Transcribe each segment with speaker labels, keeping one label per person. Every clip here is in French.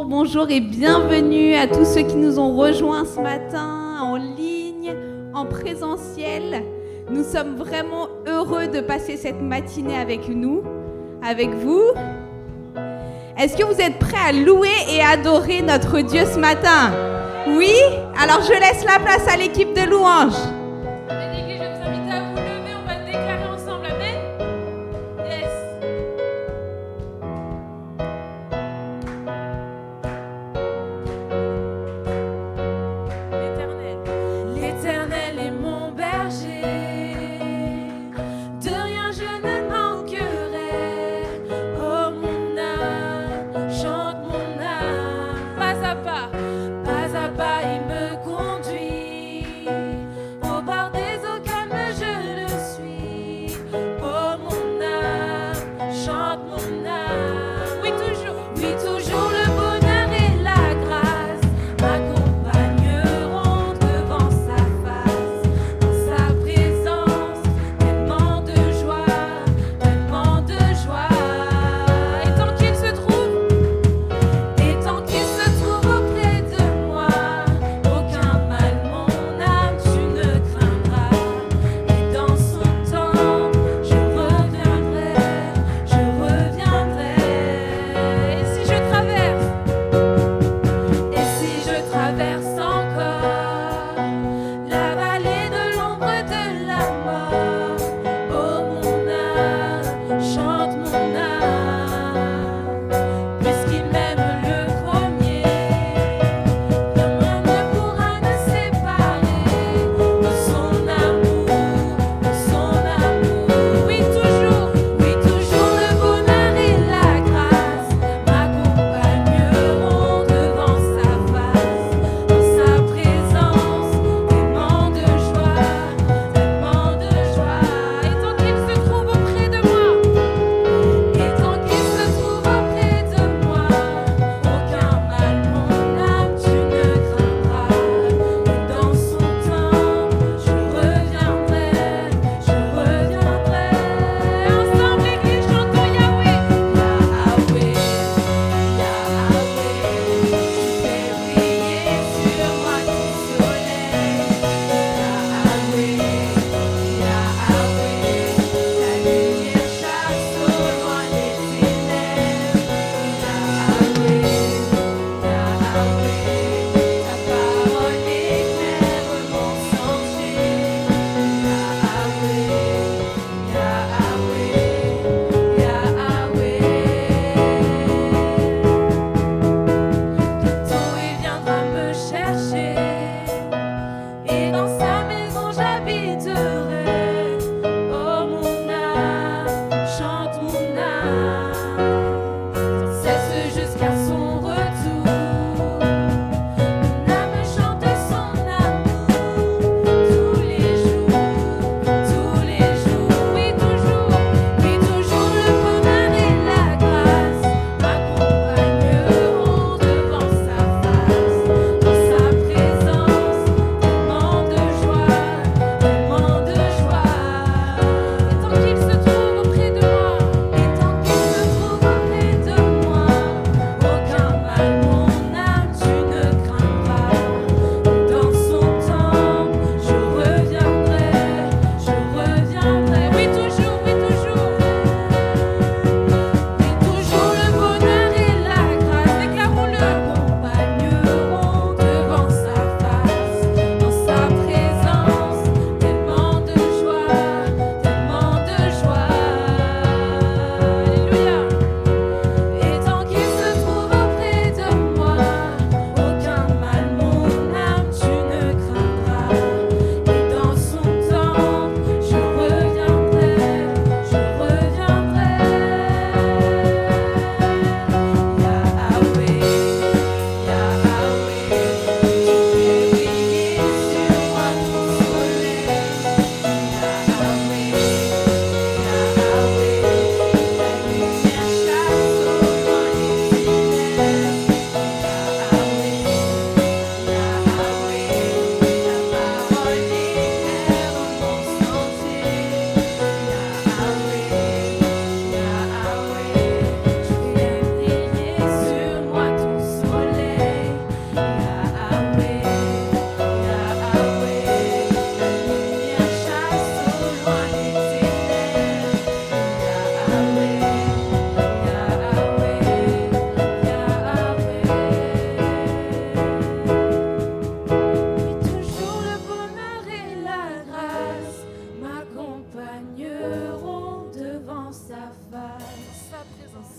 Speaker 1: bonjour et bienvenue à tous ceux qui nous ont rejoints ce matin en ligne, en présentiel. Nous sommes vraiment heureux de passer cette matinée avec nous, avec vous. Est-ce que vous êtes prêts à louer et adorer notre Dieu ce matin? Oui? Alors je laisse la place à l'équipe de louanges.
Speaker 2: Pas à pas, il me conduit. Oh,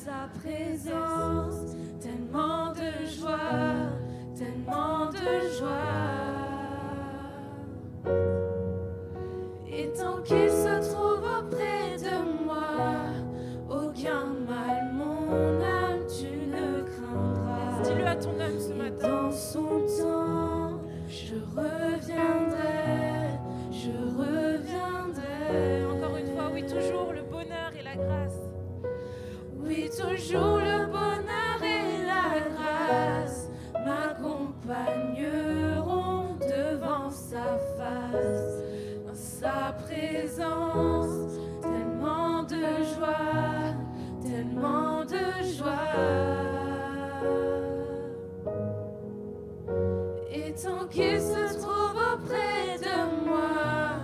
Speaker 2: sa présence, tellement de joie, tellement de joie. Et tant qu'il se trouve auprès de moi, aucun mal, mon âme, tu ne craindras.
Speaker 3: Dis-le à ton âme ce matin.
Speaker 2: Dans son temps, je reviendrai, je reviendrai.
Speaker 3: Encore une fois, oui, toujours le bonheur et la grâce.
Speaker 2: Oui, toujours le bonheur et la grâce m'accompagneront devant sa face. Dans sa présence, tellement de joie, tellement de joie. Et tant qu'il se trouve auprès de moi,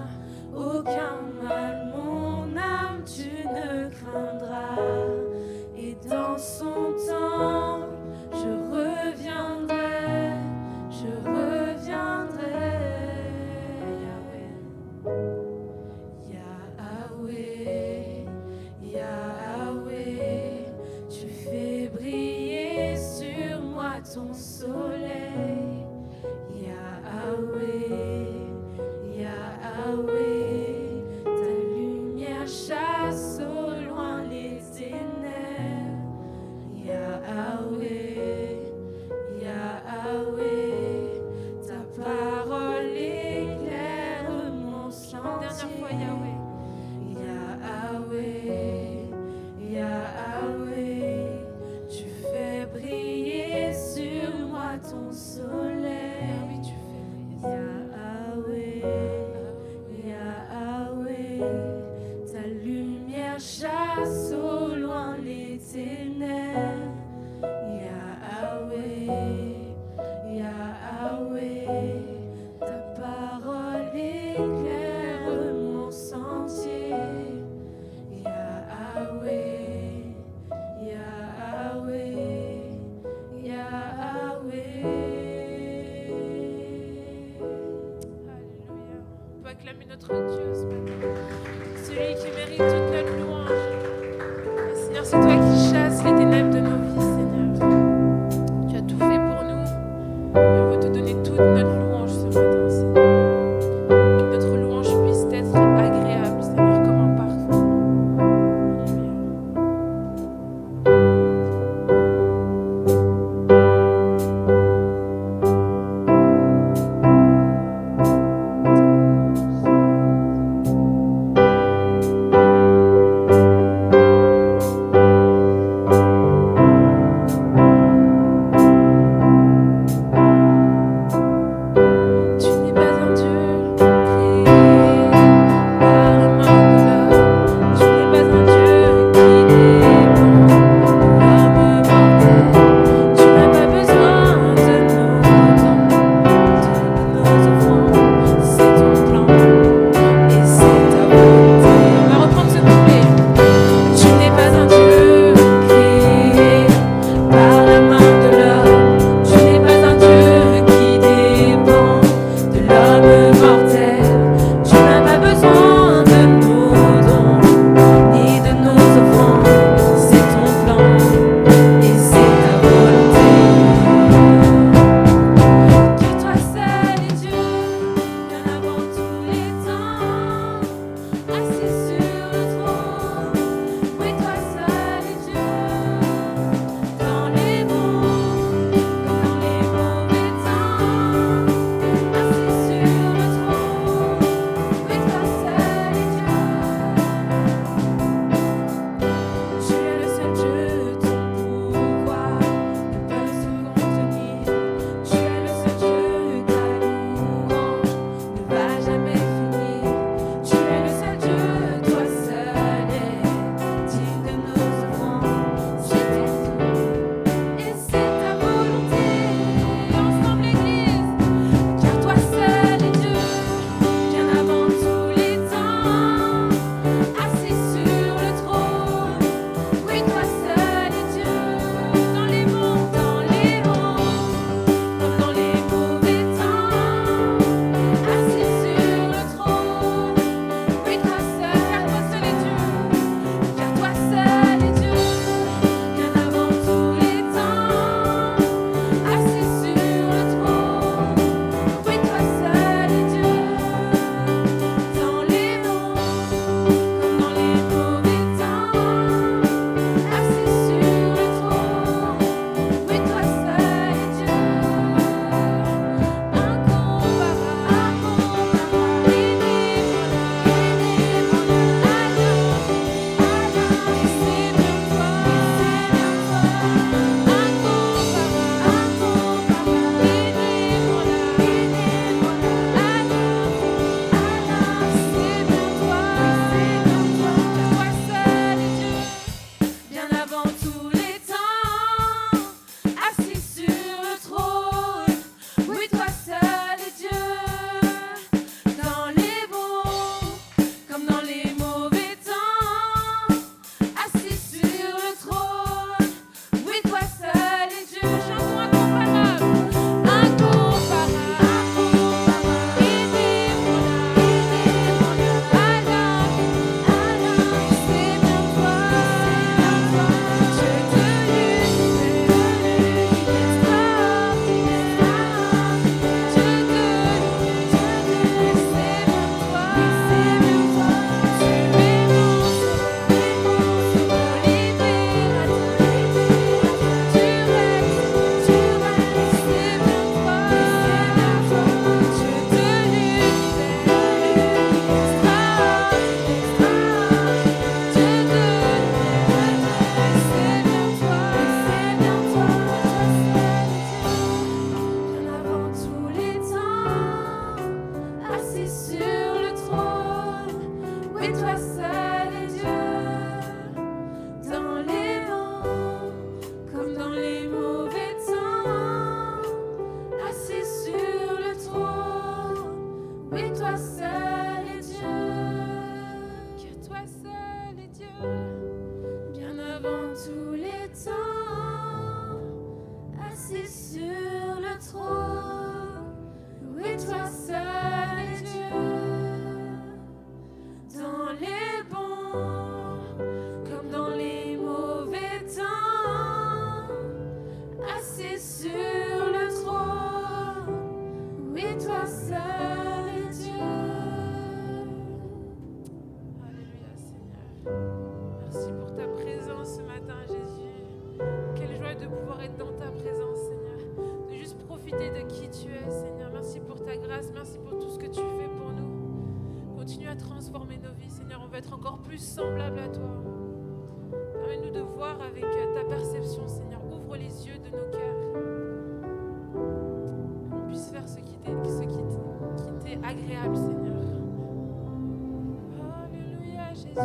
Speaker 2: aucun mal, mon âme, tu ne craindras. Et dans son temps, je reviendrai, je reviendrai. Yahweh, Yahweh, tu fais briller sur moi ton soleil. Yahweh, Yahweh, ta lumière chasse au loin les ténèbres. Yahweh, Yahweh, ta parole éclaire mon sentier.
Speaker 3: Dernière fois, Yahweh.
Speaker 2: Yahweh, Yahweh, tu fais briller sur moi ton soleil.
Speaker 3: Oui, tu fais briller.
Speaker 2: Yahweh, Yahweh, ta lumière chasse au loin les ténèbres. Yahweh, Yahweh, ta parole éclaire mon sentier. Yahweh, Yahweh, Yahweh.
Speaker 3: Alléluia. On peut acclamer notre Dieu ce matin. Celui qui mérite toute notre louange. Merci pour ta présence ce matin, Jésus. Quelle joie de pouvoir être dans ta présence, Seigneur. De juste profiter de qui tu es, Seigneur. Merci pour ta grâce, merci pour tout ce que tu fais pour nous. Continue à transformer nos vies, Seigneur. On veut être encore plus semblable à toi. Permets-nous de voir avec ta perception, Seigneur. Ouvre les yeux de nos cœurs. Qu'on puisse faire ce qui t'est agréable, Seigneur. Alléluia, Jésus.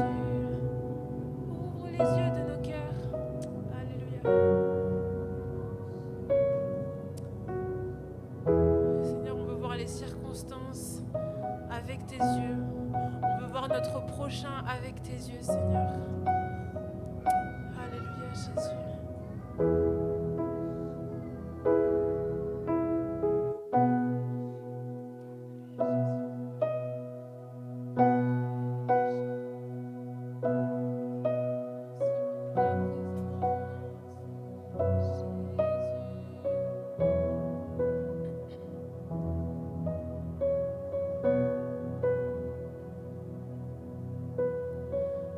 Speaker 3: Ouvre les yeux de nos cœurs. Alléluia. Seigneur, on veut voir les circonstances avec tes yeux. On veut voir notre prochain avec tes yeux, Seigneur. Alléluia, Jésus.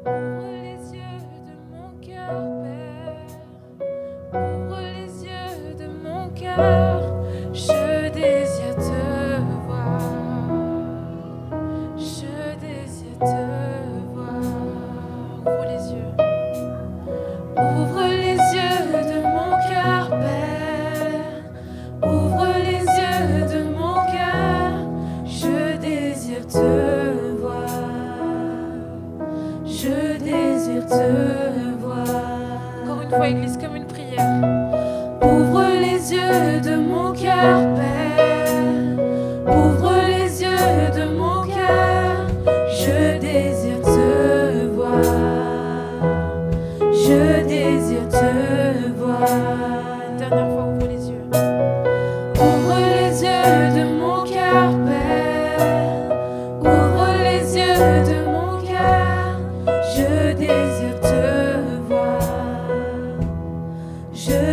Speaker 3: Ouvre les yeux de mon cœur, Père. Ouvre les yeux de mon cœur. Je désire te voir. Je désire te voir. Ouvre les yeux. Ouvre les yeux de mon cœur, Père. Ouvre les yeux de mon cœur. Je désire te voir. Je désire te voir. Encore une fois, Église, comme une prière. Ouvre les yeux de mon cœur, Père. Ouvre les yeux de mon cœur. Je désire te voir. Je désire te voir. Une dernière fois, ouvre les yeux. Ouvre les yeux de mon cœur, Père. Ouvre les yeux de mon cœur. Je désire te voir. Je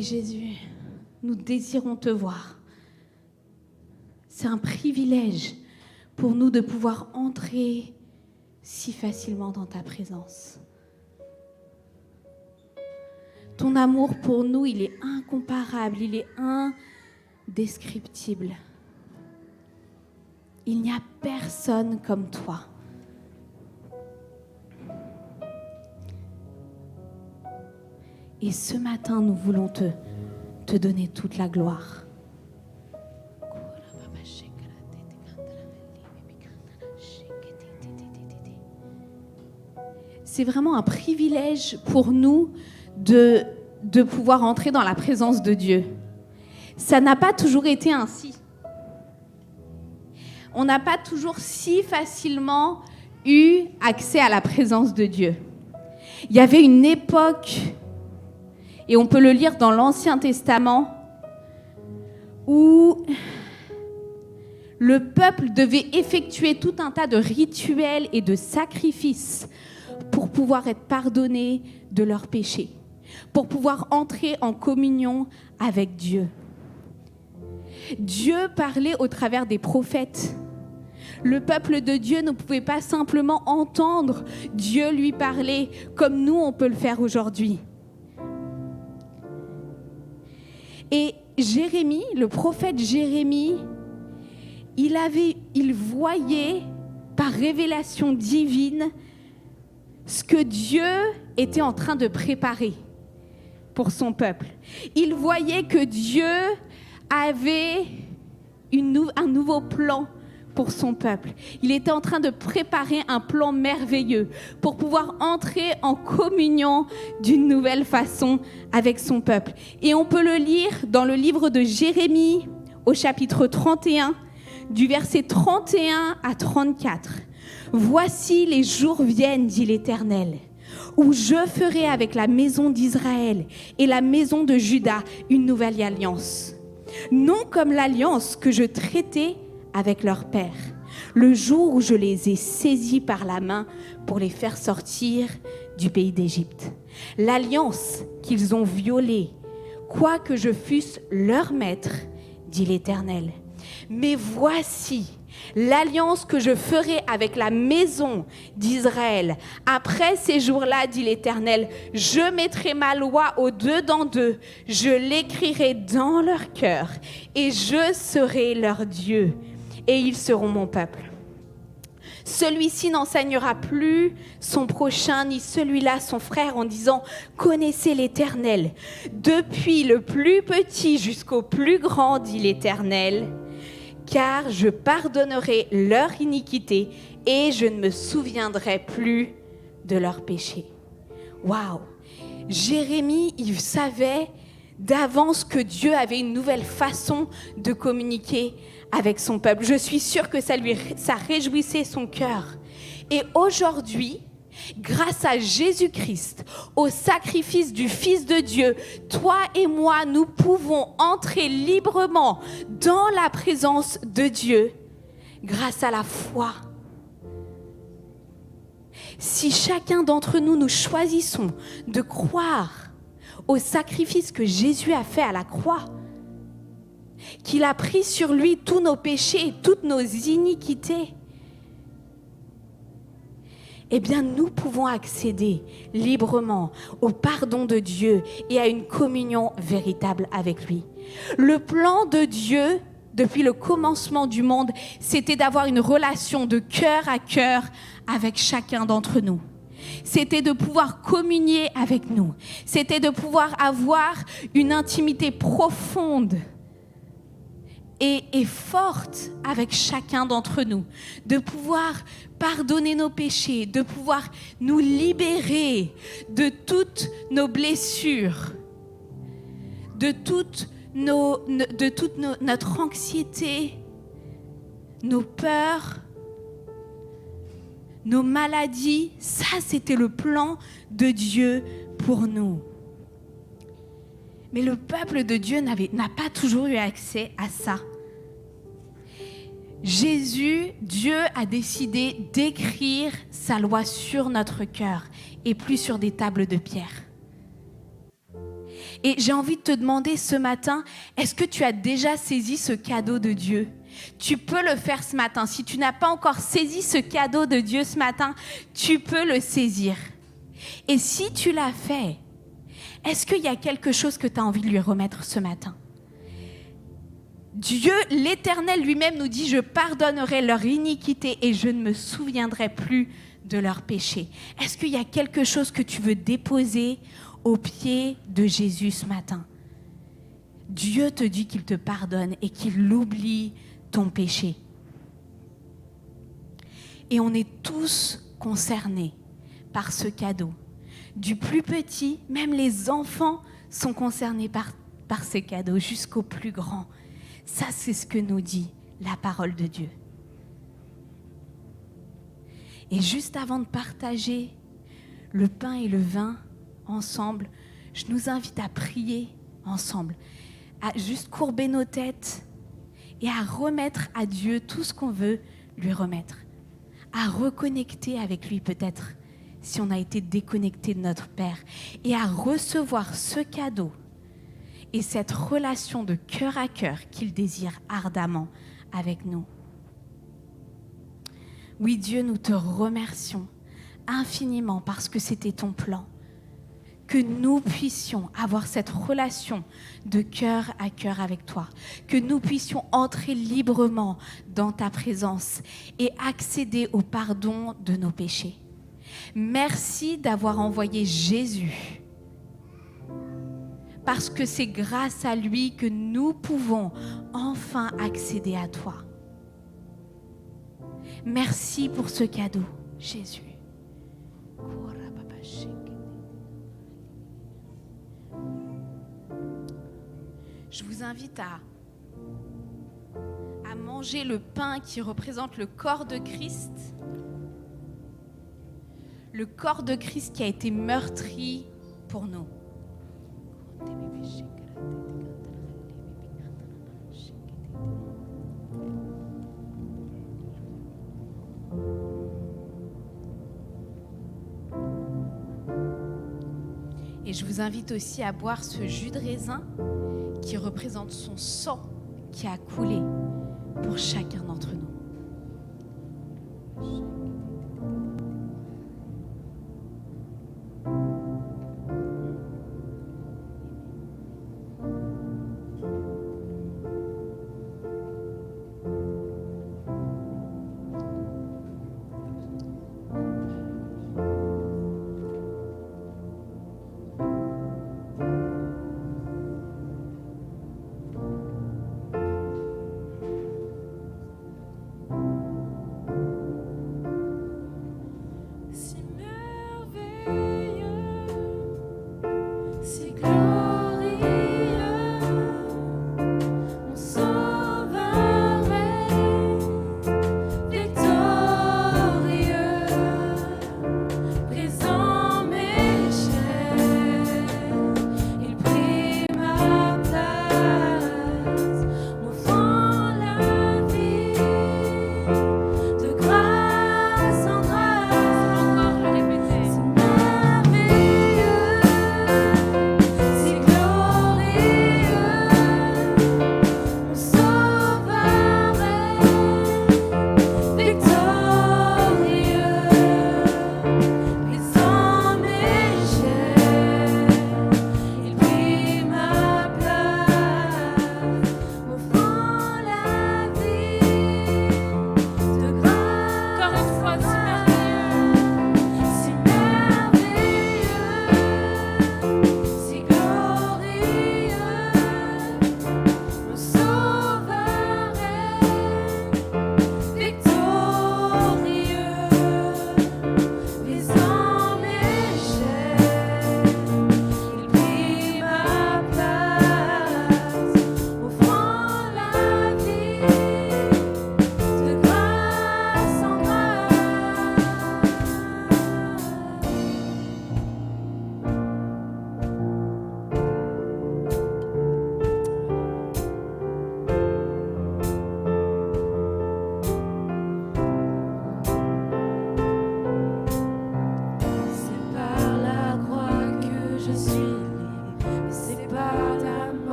Speaker 1: Oui, Jésus, nous désirons te voir. C'est un privilège pour nous de pouvoir entrer si facilement dans ta présence. Ton amour pour nous, il est incomparable, il est indescriptible. Il n'y a personne comme toi. Et ce matin, nous voulons te donner toute la gloire. C'est vraiment un privilège pour nous de pouvoir entrer dans la présence de Dieu. Ça n'a pas toujours été ainsi. On n'a pas toujours si facilement eu accès à la présence de Dieu. Il y avait une époque, et on peut le lire dans l'Ancien Testament, où le peuple devait effectuer tout un tas de rituels et de sacrifices pour pouvoir être pardonné de leurs péchés, pour pouvoir entrer en communion avec Dieu. Dieu parlait au travers des prophètes. Le peuple de Dieu ne pouvait pas simplement entendre Dieu lui parler comme nous on peut le faire aujourd'hui. Et Jérémie, le prophète Jérémie, il voyait par révélation divine ce que Dieu était en train de préparer pour son peuple. Il voyait que Dieu avait un nouveau plan pour son peuple. Il était en train de préparer un plan merveilleux pour pouvoir entrer en communion d'une nouvelle façon avec son peuple. Et on peut le lire dans le livre de Jérémie au chapitre 31, du verset 31 à 34. « Voici les jours viennent, dit l'Éternel, où je ferai avec la maison d'Israël et la maison de Juda une nouvelle alliance. Non comme l'alliance que je traitais avec leur père, le jour où je les ai saisis par la main pour les faire sortir du pays d'Égypte. L'alliance qu'ils ont violée, quoique je fusse leur maître, dit l'Éternel. Mais voici l'alliance que je ferai avec la maison d'Israël. Après ces jours-là, dit l'Éternel, je mettrai ma loi au-dedans d'eux, je l'écrirai dans leur cœur, et je serai leur Dieu, et ils seront mon peuple. Celui-ci n'enseignera plus son prochain, ni celui-là son frère, en disant « Connaissez l'Éternel, depuis le plus petit jusqu'au plus grand, dit l'Éternel, car je pardonnerai leur iniquité et je ne me souviendrai plus de leurs péchés. » Waouh! Jérémie, il savait d'avance que Dieu avait une nouvelle façon de communiquer avec son peuple. Je suis sûre que ça réjouissait son cœur. Et aujourd'hui, grâce à Jésus-Christ, au sacrifice du Fils de Dieu, toi et moi, nous pouvons entrer librement dans la présence de Dieu grâce à la foi. Si chacun d'entre nous, nous choisissons de croire au sacrifice que Jésus a fait à la croix, qu'il a pris sur lui tous nos péchés et toutes nos iniquités, eh bien, nous pouvons accéder librement au pardon de Dieu et à une communion véritable avec lui. Le plan de Dieu, depuis le commencement du monde, c'était d'avoir une relation de cœur à cœur avec chacun d'entre nous. C'était de pouvoir communier avec nous. C'était de pouvoir avoir une intimité profonde et forte avec chacun d'entre nous, de pouvoir pardonner nos péchés, de pouvoir nous libérer de toutes nos blessures, de toute notre anxiété, nos peurs, nos maladies. Ça, c'était le plan de Dieu pour nous. Mais le peuple de Dieu n'a pas toujours eu accès à ça. Dieu a décidé d'écrire sa loi sur notre cœur et plus sur des tables de pierre. Et j'ai envie de te demander ce matin, est-ce que tu as déjà saisi ce cadeau de Dieu ? Tu peux le faire ce matin. Si tu n'as pas encore saisi ce cadeau de Dieu ce matin, tu peux le saisir. Et si tu l'as fait, est-ce qu'il y a quelque chose que tu as envie de lui remettre ce matin ? Dieu, l'Éternel lui-même nous dit « Je pardonnerai leur iniquité et je ne me souviendrai plus de leurs péchés ». Est-ce qu'il y a quelque chose que tu veux déposer aux pieds de Jésus ce matin ? Dieu te dit qu'il te pardonne et qu'il oublie ton péché. Et on est tous concernés par ce cadeau. Du plus petit, même les enfants sont concernés par ce cadeau, jusqu'au plus grand. Ça, c'est ce que nous dit la parole de Dieu. Et juste avant de partager le pain et le vin ensemble, je nous invite à prier ensemble, à juste courber nos têtes et à remettre à Dieu tout ce qu'on veut lui remettre, à reconnecter avec lui peut-être si on a été déconnecté de notre Père et à recevoir ce cadeau et cette relation de cœur à cœur qu'il désire ardemment avec nous. Oui, Dieu, nous te remercions infiniment parce que c'était ton plan, que nous puissions avoir cette relation de cœur à cœur avec toi, que nous puissions entrer librement dans ta présence et accéder au pardon de nos péchés. Merci d'avoir envoyé Jésus, parce que c'est grâce à lui que nous pouvons enfin accéder à toi. Merci pour ce cadeau, Jésus. Je vous invite à manger le pain qui représente le corps de Christ. Le corps de Christ qui a été meurtri pour nous. Et je vous invite aussi à boire ce jus de raisin qui représente son sang qui a coulé pour chacun d'entre nous.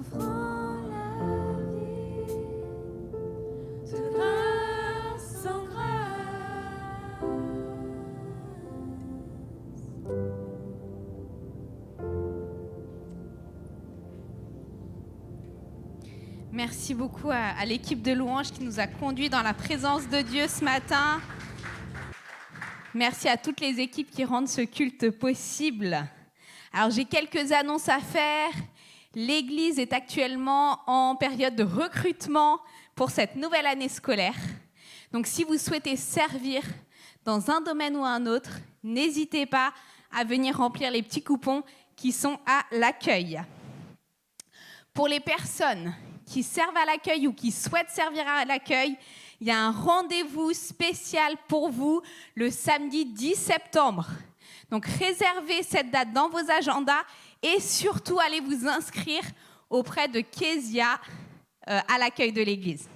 Speaker 2: m'ouvrant la vie de grâce en grâce.
Speaker 1: Merci beaucoup à l'équipe de louanges qui nous a conduits dans la présence de Dieu ce matin. Merci à toutes les équipes qui rendent ce culte possible. Alors, j'ai quelques annonces à faire. L'Église est actuellement en période de recrutement pour cette nouvelle année scolaire. Donc, si vous souhaitez servir dans un domaine ou un autre, n'hésitez pas à venir remplir les petits coupons qui sont à l'accueil. Pour les personnes qui servent à l'accueil ou qui souhaitent servir à l'accueil, il y a un rendez-vous spécial pour vous le samedi 10 septembre. Donc, réservez cette date dans vos agendas et surtout, allez vous inscrire auprès de Kezia à l'accueil de l'église.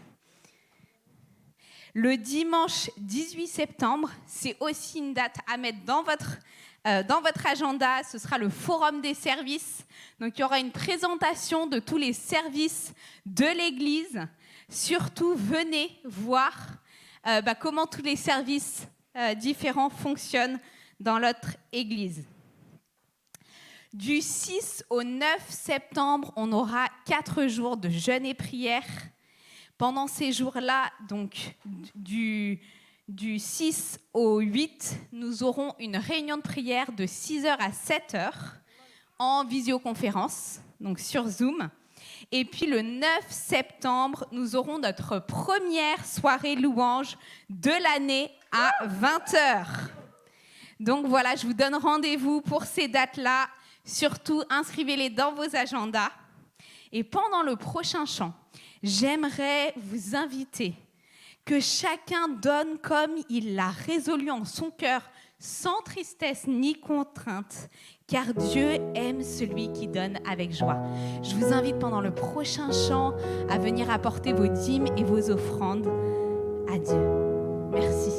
Speaker 1: Le dimanche 18 septembre, c'est aussi une date à mettre dans votre agenda. Ce sera le forum des services. Donc, il y aura une présentation de tous les services de l'église. Surtout, venez voir comment tous les services différents fonctionnent dans notre église. Du 6 au 9 septembre, on aura 4 jours de jeûne et prière. Pendant ces jours-là, donc du 6 au 8, nous aurons une réunion de prière de 6h à 7h en visioconférence, donc sur Zoom. Et puis le 9 septembre, nous aurons notre première soirée louange de l'année à 20h. Donc voilà, je vous donne rendez-vous pour ces dates-là. Surtout, inscrivez-les dans vos agendas. Et pendant le prochain chant, j'aimerais vous inviter que chacun donne comme il l'a résolu en son cœur, sans tristesse ni contrainte, car Dieu aime celui qui donne avec joie. Je vous invite pendant le prochain chant à venir apporter vos dîmes et vos offrandes à Dieu. Merci.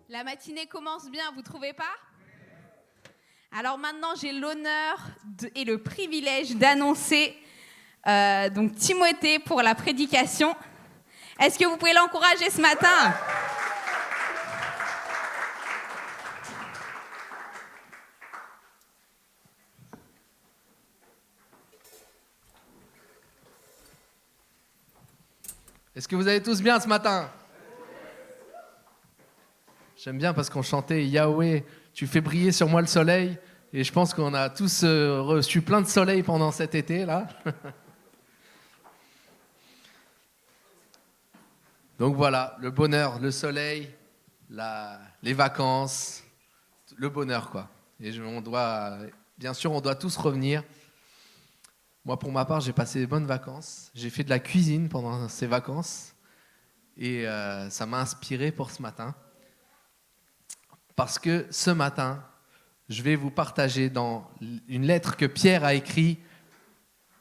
Speaker 1: La matinée commence bien, vous ne trouvez pas ? Alors maintenant, j'ai l'honneur et le privilège d'annoncer donc Timothée pour la prédication. Est-ce que vous pouvez l'encourager ce matin ?
Speaker 4: Est-ce que vous allez tous bien ce matin? J'aime bien parce qu'on chantait Yahweh, tu fais briller sur moi le soleil. Et je pense qu'on a tous reçu plein de soleil pendant cet été là. Donc voilà, le bonheur, le soleil, les vacances, le bonheur quoi. Et bien sûr, on doit tous revenir. Moi, pour ma part, j'ai passé de bonnes vacances. J'ai fait de la cuisine pendant ces vacances. Et ça m'a inspiré pour ce matin. Parce que ce matin, je vais vous partager dans une lettre que Pierre a écrite,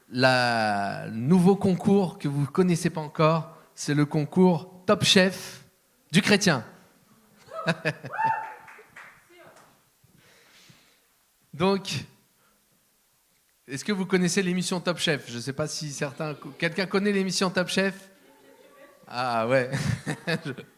Speaker 4: le nouveau concours que vous ne connaissez pas encore. C'est le concours Top Chef du chrétien. Donc, est-ce que vous connaissez l'émission Top Chef? Je ne sais pas si quelqu'un connaît l'émission Top Chef? Ah ouais,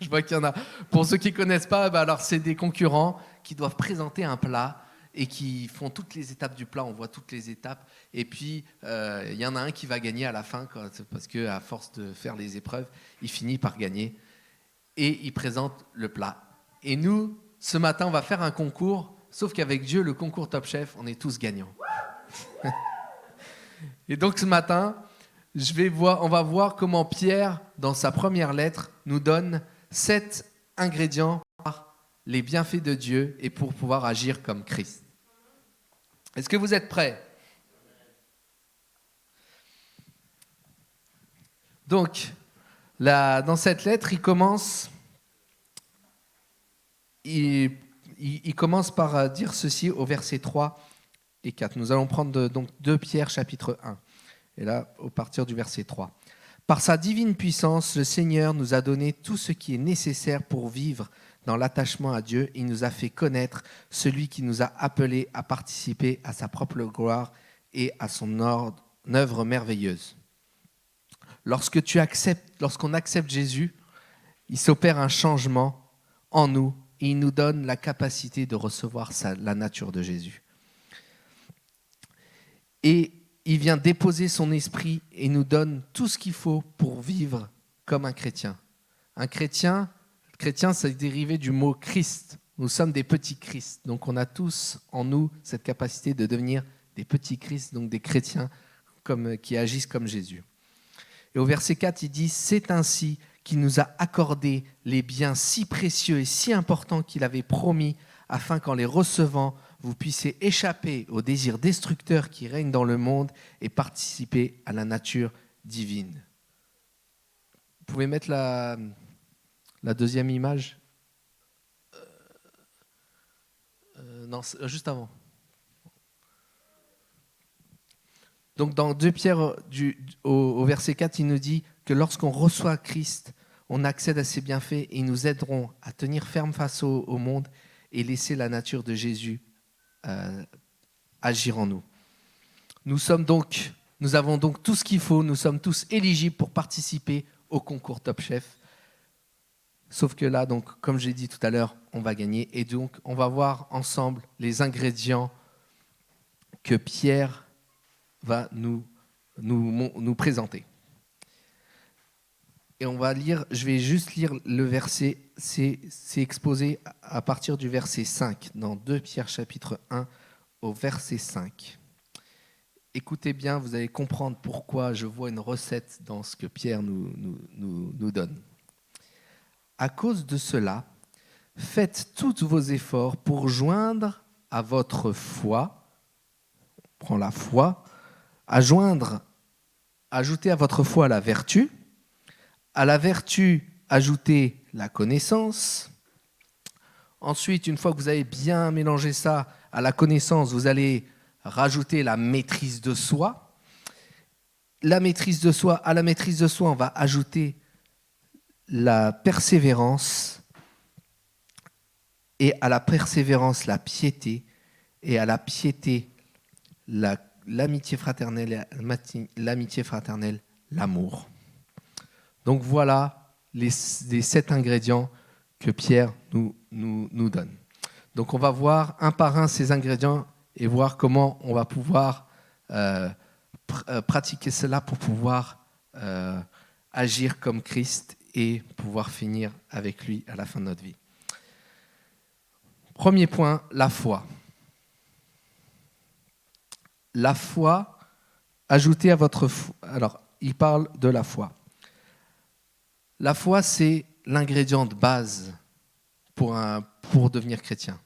Speaker 4: je vois qu'il y en a. Pour ceux qui ne connaissent pas, alors c'est des concurrents qui doivent présenter un plat et qui font toutes les étapes du plat. On voit toutes les étapes. Et puis, il y en a un qui va gagner à la fin parce qu'à force de faire les épreuves, il finit par gagner. Et il présente le plat. Et nous, ce matin, on va faire un concours. Sauf qu'avec Dieu, le concours Top Chef, on est tous gagnants. Et donc ce matin, on va voir comment Pierre, dans sa première lettre, nous donne 7 ingrédients pour les bienfaits de Dieu et pour pouvoir agir comme Christ. Est-ce que vous êtes prêts? Donc, dans cette lettre, il commence par dire ceci au verset 3 et 4. Nous allons prendre donc 2 Pierre chapitre 1. Et là, au partir du verset 3. Par sa divine puissance, le Seigneur nous a donné tout ce qui est nécessaire pour vivre dans l'attachement à Dieu. Il nous a fait connaître celui qui nous a appelés à participer à sa propre gloire et à son œuvre merveilleuse. Lorsqu'on accepte Jésus, il s'opère un changement en nous et il nous donne la capacité de recevoir la nature de Jésus. Et il vient déposer son esprit et nous donne tout ce qu'il faut pour vivre comme un chrétien. Un chrétien, c'est dérivé du mot Christ. Nous sommes des petits Christ. Donc on a tous en nous cette capacité de devenir des petits Christ, donc des chrétiens qui agissent comme Jésus. Et au verset 4, il dit « C'est ainsi qu'il nous a accordé les biens si précieux et si importants qu'il avait promis, afin qu'en les recevant, vous puissiez échapper aux désirs destructeurs qui règnent dans le monde et participer à la nature divine. » Vous pouvez mettre la deuxième image? Non, juste avant. Donc dans 2 Pierre, au verset 4, il nous dit que lorsqu'on reçoit Christ, on accède à ses bienfaits et ils nous aideront à tenir ferme face au monde et laisser la nature de Jésus agir en nous. Nous avons donc tout ce qu'il faut, nous sommes tous éligibles pour participer au concours Top Chef. Sauf que là, donc, comme j'ai dit tout à l'heure, on va gagner. Et donc, on va voir ensemble les ingrédients que Pierre va nous présenter. Et on va lire, je vais juste lire le verset, c'est exposé à partir du verset 5, dans 2 Pierre chapitre 1 au verset 5. Écoutez bien, vous allez comprendre pourquoi je vois une recette dans ce que Pierre nous donne. À cause de cela, faites tous vos efforts pour joindre à votre foi, on prend la foi, ajouter à votre foi la vertu, à la vertu, ajoutez la connaissance. Ensuite, une fois que vous avez bien mélangé ça à la connaissance, vous allez rajouter la maîtrise de soi. À la maîtrise de soi, on va ajouter la persévérance. Et à la persévérance, la piété. Et à la piété, l'amitié fraternelle, l'amour. Donc voilà les 7 ingrédients que Pierre nous donne. Donc on va voir un par un ces ingrédients et voir comment on va pouvoir pratiquer cela pour pouvoir agir comme Christ et pouvoir finir avec lui à la fin de notre vie. Premier point, la foi. La foi, ajoutez à votre foi. Alors, il parle de la foi. La foi, c'est l'ingrédient de base pour devenir chrétien.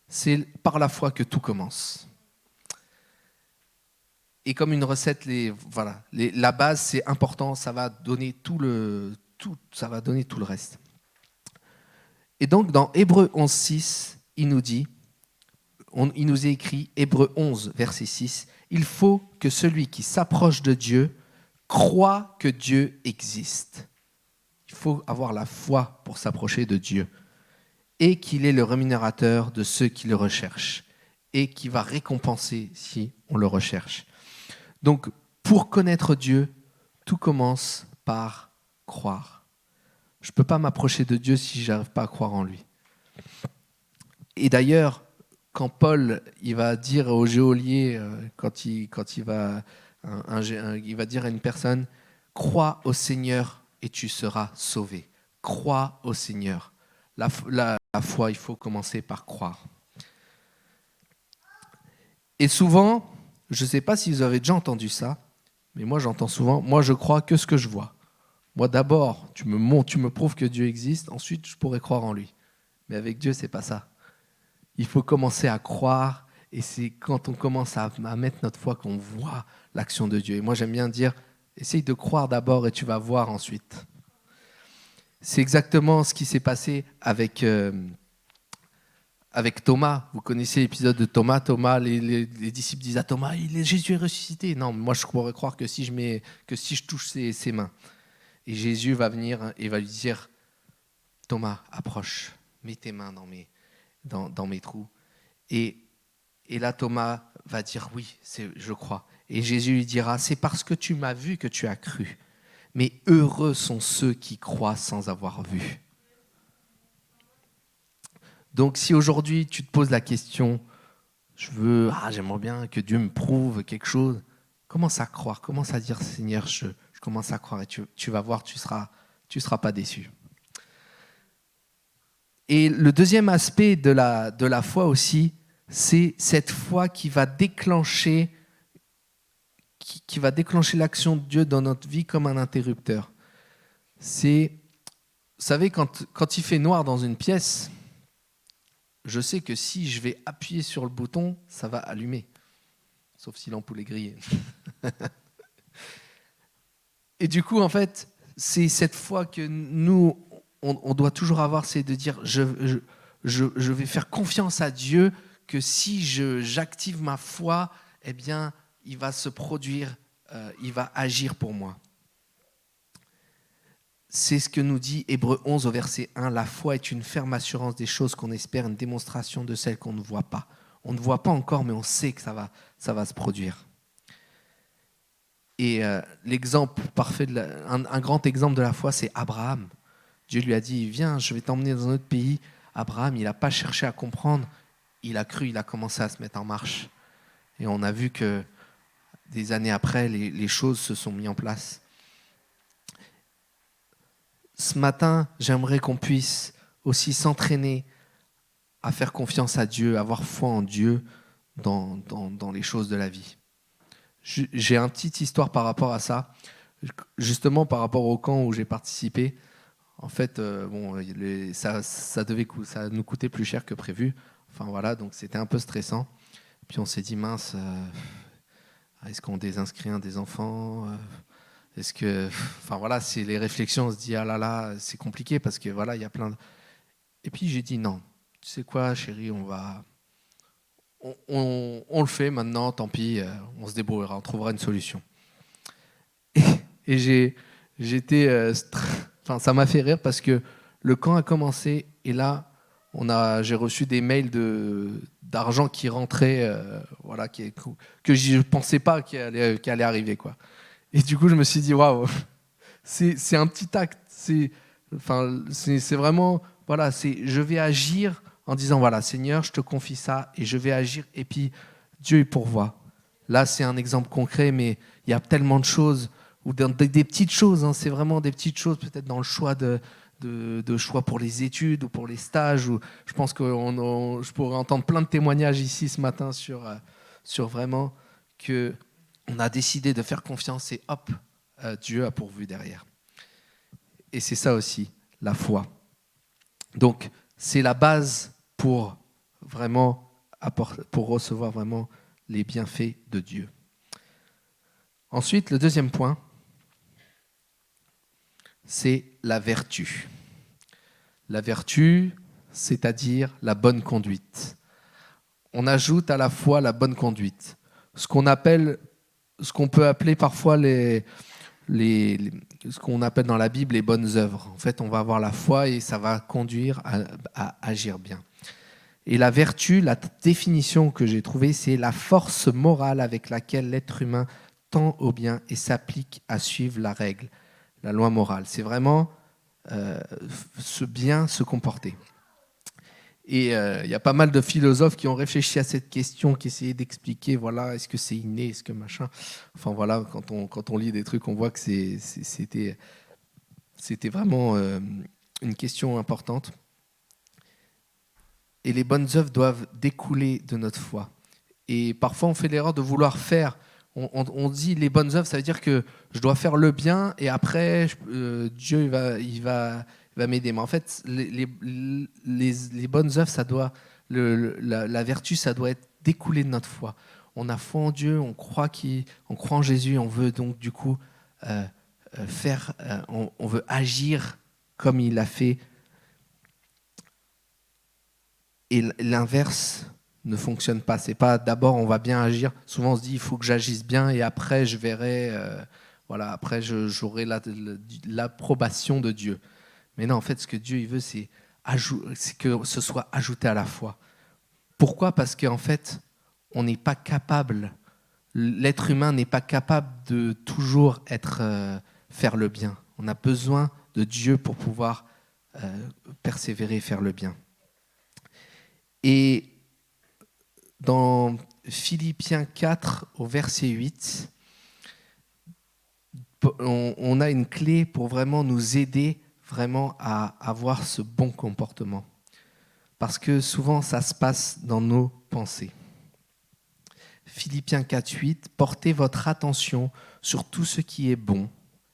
Speaker 4: C'est par la foi que tout commence. Et comme une recette, la base, c'est important, ça va donner tout le reste. Et donc, dans Hébreux 11.6, il nous est écrit, Hébreux 11, verset 6, « Il faut que celui qui s'approche de Dieu croit que Dieu existe. » Il faut avoir la foi pour s'approcher de Dieu. Et qu'il est le rémunérateur de ceux qui le recherchent. Et qui va récompenser si on le recherche. Donc, pour connaître Dieu, tout commence par croire. Je ne peux pas m'approcher de Dieu si je n'arrive pas à croire en lui. Et d'ailleurs, quand Paul il va dire au geôlier, quand il va dire à une personne, « Crois au Seigneur et tu seras sauvé. » Crois au Seigneur. La foi, il faut commencer par croire. Et souvent, je ne sais pas si vous avez déjà entendu ça, mais moi j'entends souvent, moi je crois que ce que je vois. Moi d'abord, tu me prouves que Dieu existe, ensuite je pourrais croire en lui. Mais avec Dieu, c'est pas ça. Il faut commencer à croire, et c'est quand on commence à mettre notre foi qu'on voit l'action de Dieu. Et moi j'aime bien dire, essaye de croire d'abord et tu vas voir ensuite. C'est exactement ce qui s'est passé avec Thomas. Vous connaissez l'épisode de Thomas. Thomas, les disciples disent à Thomas, Jésus est ressuscité. Non, moi je pourrais croire que si je touche ses mains. Et Jésus va venir et va lui dire, Thomas, approche, mets tes mains dans mes trous. Et là, Thomas va dire, oui, je crois. Et Jésus lui dira, c'est parce que tu m'as vu que tu as cru. Mais heureux sont ceux qui croient sans avoir vu. Donc si aujourd'hui tu te poses la question, j'aimerais bien que Dieu me prouve quelque chose, commence à croire, commence à dire Seigneur, je commence à croire et tu vas voir, tu seras pas déçu. Et le deuxième aspect de la foi aussi, c'est cette foi qui va déclencher l'action de Dieu dans notre vie comme un interrupteur. Vous savez, quand il fait noir dans une pièce, je sais que si je vais appuyer sur le bouton, ça va allumer. Sauf si l'ampoule est grillée. Et du coup, en fait, c'est cette foi que nous, on doit toujours avoir, c'est de dire, je vais faire confiance à Dieu, que si j'active ma foi, eh bien, il va se produire, il va agir pour moi. C'est ce que nous dit Hébreux 11 au verset 1. La foi est une ferme assurance des choses qu'on espère, une démonstration de celles qu'on ne voit pas. On ne voit pas encore, mais on sait que ça va se produire. Et l'exemple parfait, un grand exemple de la foi, c'est Abraham. Dieu lui a dit, viens, je vais t'emmener dans un autre pays. Abraham, il n'a pas cherché à comprendre. Il a cru, il a commencé à se mettre en marche. Et on a vu que des années après, les choses se sont mises en place. Ce matin, j'aimerais qu'on puisse aussi s'entraîner à faire confiance à Dieu, avoir foi en Dieu dans les choses de la vie. J'ai une petite histoire par rapport à ça, justement par rapport au camp où j'ai participé. En fait, ça nous coûtait plus cher que prévu. Enfin voilà, donc c'était un peu stressant. Puis on s'est dit, mince, est-ce qu'on désinscrit un des enfants ? Est-ce que, enfin voilà, c'est les réflexions, on se dit, ah là là, c'est compliqué parce que voilà, il y a plein de... Et puis j'ai dit, non, tu sais quoi, chérie, on le fait maintenant, tant pis, on se débrouillera, on trouvera une solution. Et ça m'a fait rire parce que le camp a commencé et là, j'ai reçu des mails d'argent qui rentrait, que je ne pensais pas qu'il allait arriver, quoi. Et du coup, je me suis dit, waouh, c'est un petit acte. C'est vraiment, voilà, je vais agir en disant, voilà, Seigneur, je te confie ça et je vais agir. Et puis, Dieu, il pourvoit. Là, c'est un exemple concret, mais il y a tellement de choses ou dans des petites choses, hein, c'est vraiment des petites choses, peut-être dans le choix de choix pour les études ou pour les stages. Ou, je pense que je pourrais entendre plein de témoignages ici ce matin sur vraiment qu'on a décidé de faire confiance et hop, Dieu a pourvu derrière. Et c'est ça aussi, la foi. Donc, c'est la base pour recevoir vraiment les bienfaits de Dieu. Ensuite, le deuxième point, c'est la vertu. La vertu, c'est-à-dire la bonne conduite. On ajoute à la foi la bonne conduite. Ce qu'on peut appeler parfois ce qu'on appelle dans la Bible les bonnes œuvres. En fait, on va avoir la foi et ça va conduire à agir bien. Et la vertu, la définition que j'ai trouvée, c'est la force morale avec laquelle l'être humain tend au bien et s'applique à suivre la règle, la loi morale. C'est vraiment bien se comporter. Et il y a pas mal de philosophes qui ont réfléchi à cette question, qui essayaient d'expliquer, voilà, est-ce que c'est inné, est-ce que machin. Enfin voilà, quand on lit des trucs, on voit que c'était vraiment une question importante. Et les bonnes œuvres doivent découler de notre foi. Et parfois, on fait l'erreur de vouloir faire. On dit les bonnes œuvres, ça veut dire que je dois faire le bien et après, Dieu il va m'aider. Mais en fait, les bonnes œuvres, la vertu, ça doit être découlé de notre foi. On a foi en Dieu, on croit en Jésus, on veut donc du coup on veut agir comme il a fait. Et l'inverse ne fonctionne pas. C'est pas d'abord on va bien agir. Souvent on se dit il faut que j'agisse bien et après je verrai, après j'aurai l'approbation de Dieu. Mais non, en fait, ce que Dieu il veut, c'est que ce soit ajouté à la foi. Pourquoi ? Parce qu'en fait, on n'est pas capable. L'être humain n'est pas capable de toujours faire le bien. On a besoin de Dieu pour pouvoir persévérer et faire le bien. Et dans Philippiens 4, au verset 8, on a une clé pour vraiment nous aider vraiment à avoir ce bon comportement. Parce que souvent, ça se passe dans nos pensées. Philippiens 4, 8, « Portez votre attention sur tout ce qui est bon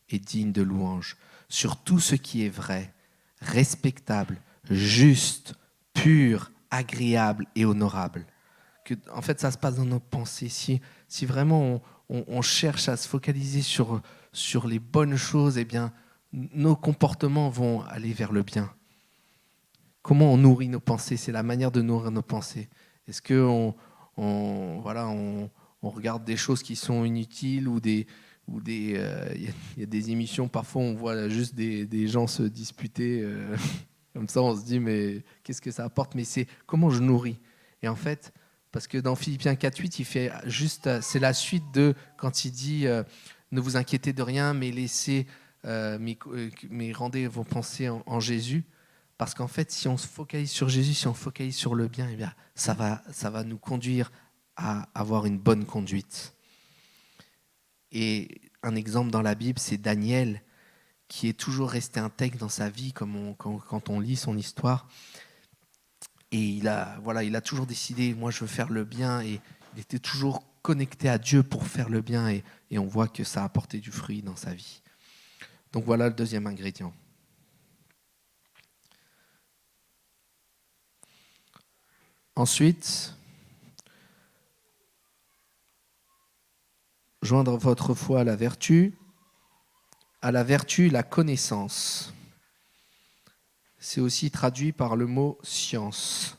Speaker 4: et digne de louange, sur tout ce qui est vrai, respectable, juste, pur, agréable et honorable. » En fait, ça se passe dans nos pensées. Si vraiment on cherche à se focaliser sur les bonnes choses, eh bien, nos comportements vont aller vers le bien. Comment on nourrit nos pensées ? C'est la manière de nourrir nos pensées. Est-ce qu'on regarde des choses qui sont inutiles y a des émissions, parfois on voit juste des gens se disputer. Comme ça, on se dit, mais qu'est-ce que ça apporte ? Mais c'est comment je nourris. Et en fait, parce que dans Philippiens 4.8, il fait juste, c'est la suite de quand il dit ne vous inquiétez de rien, mais laissez, mais rendez vos pensées en Jésus. Parce qu'en fait, si on se focalise sur Jésus, si on focalise sur le bien, eh bien ça va nous conduire à avoir une bonne conduite. Et un exemple dans la Bible, c'est Daniel, qui est toujours resté intègre dans sa vie, quand on lit son histoire. Et il a toujours décidé, moi je veux faire le bien, et il était toujours connecté à Dieu pour faire le bien, et on voit que ça a apporté du fruit dans sa vie. Donc voilà le deuxième ingrédient. Ensuite, joindre votre foi à la vertu, la connaissance. C'est aussi traduit par le mot science.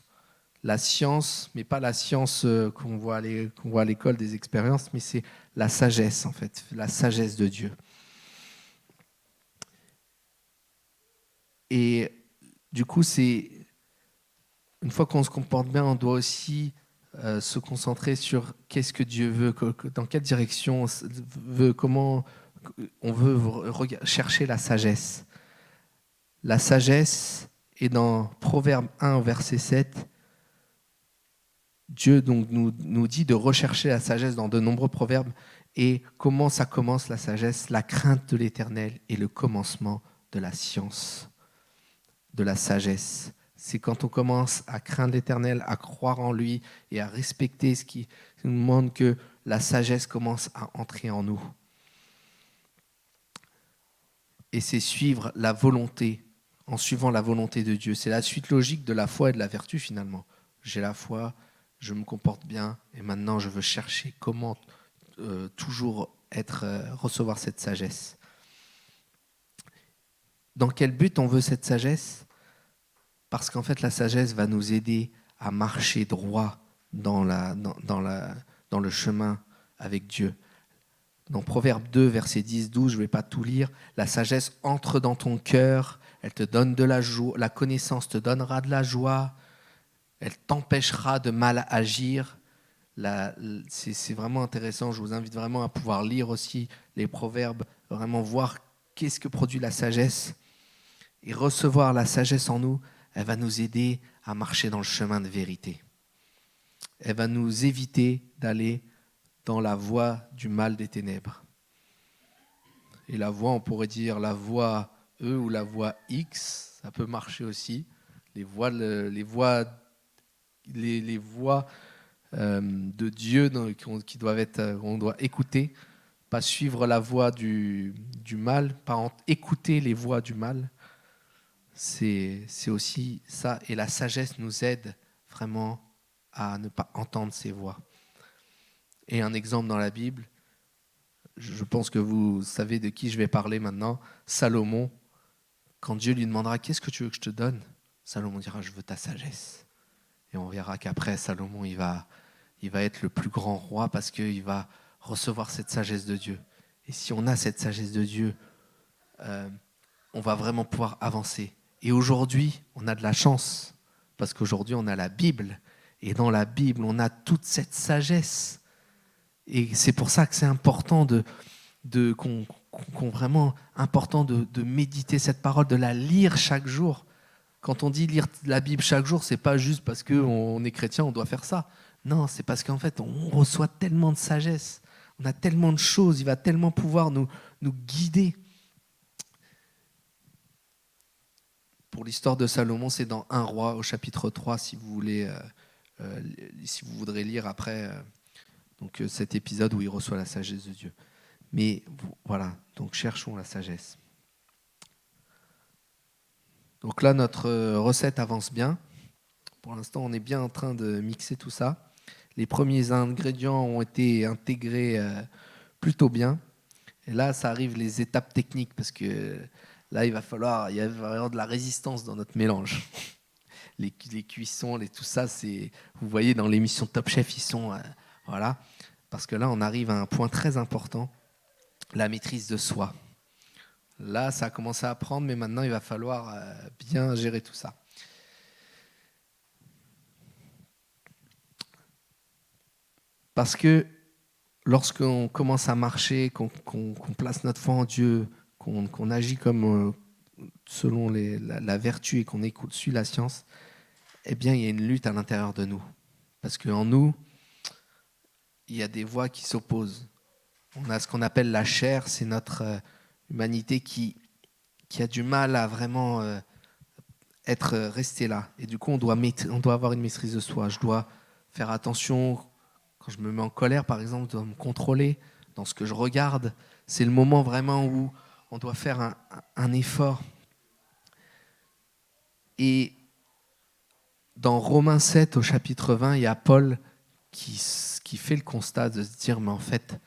Speaker 4: La science, mais pas la science qu'on voit à l'école des expériences, mais c'est la sagesse en fait, la sagesse de Dieu. Et du coup, une fois qu'on se comporte bien, on doit aussi se concentrer sur qu'est-ce que Dieu veut, dans quelle direction comment on veut chercher la sagesse. La sagesse est dans Proverbe 1, verset 7. Dieu donc, nous dit de rechercher la sagesse dans de nombreux proverbes. Et comment ça commence la sagesse? La crainte de l'Éternel est le commencement de la science, de la sagesse. C'est quand on commence à craindre l'Éternel, à croire en lui et à respecter ce qui nous demande que la sagesse commence à entrer en nous. Et c'est suivre la volonté, en suivant la volonté de Dieu. C'est la suite logique de la foi et de la vertu finalement. J'ai la foi, je me comporte bien et maintenant je veux chercher comment toujours recevoir cette sagesse. Dans quel but on veut cette sagesse? Parce qu'en fait, la sagesse va nous aider à marcher droit dans le chemin avec Dieu. Dans Proverbe 2, versets 10-12, je ne vais pas tout lire, la sagesse entre dans ton cœur, elle te donne de la joie, la connaissance te donnera de la joie, elle t'empêchera de mal agir. C'est vraiment intéressant, je vous invite vraiment à pouvoir lire aussi les proverbes, vraiment voir qu'est-ce que produit la sagesse et recevoir la sagesse en nous. Elle va nous aider à marcher dans le chemin de vérité. Elle va nous éviter d'aller dans la voie du mal des ténèbres. Et la voie, on pourrait dire la voie E ou la voie X, ça peut marcher aussi. Les voies de Dieu qui doivent être, on doit écouter, pas suivre la voie du mal, pas écouter les voies du mal. C'est aussi ça. Et la sagesse nous aide vraiment à ne pas entendre ces voix. Et un exemple dans la Bible, je pense que vous savez de qui je vais parler maintenant, Salomon. Quand Dieu lui demandera « Qu'est-ce que tu veux que je te donne ?» Salomon dira « Je veux ta sagesse. » Et on verra qu'après, Salomon, il va être le plus grand roi parce qu'il va recevoir cette sagesse de Dieu. Et si on a cette sagesse de Dieu, on va vraiment pouvoir avancer. Et aujourd'hui, on a de la chance parce qu'aujourd'hui, on a la Bible. Et dans la Bible, on a toute cette sagesse. Et c'est pour ça que c'est important vraiment important de méditer cette parole, de la lire chaque jour. Quand on dit lire la Bible chaque jour, c'est pas juste parce qu'on est chrétien, on doit faire ça. Non, c'est parce qu'en fait, on reçoit tellement de sagesse, on a tellement de choses, il va tellement pouvoir nous guider. Pour l'histoire de Salomon, c'est dans 1 Roi, au chapitre 3, si vous voudrez lire après cet épisode où il reçoit la sagesse de Dieu. Mais voilà, donc cherchons la sagesse. Donc là, notre recette avance bien. Pour l'instant, on est bien en train de mixer tout ça. Les premiers ingrédients ont été intégrés plutôt bien. Et là, ça arrive les étapes techniques parce que là, il va y avoir de la résistance dans notre mélange. Les cuissons, tout ça, vous voyez dans l'émission Top Chef, ils sont... voilà. Parce que là, on arrive à un point très important, la maîtrise de soi. Là, ça a commencé à prendre, mais maintenant, il va falloir bien gérer tout ça. Parce que lorsqu'on commence à marcher, qu'on place notre foi en Dieu, qu'on agit comme selon la vertu et qu'on suit la science, eh bien, il y a une lutte à l'intérieur de nous. Parce qu'en nous, il y a des voix qui s'opposent. On a ce qu'on appelle la chair, c'est notre humanité qui a du mal à vraiment rester là. Et du coup, on doit avoir une maîtrise de soi. Je dois faire attention, quand je me mets en colère, par exemple, je dois me contrôler dans ce que je regarde. C'est le moment vraiment où on doit faire un effort. Et dans Romains 7, au chapitre 20, il y a Paul qui fait le constat de se dire, mais en fait,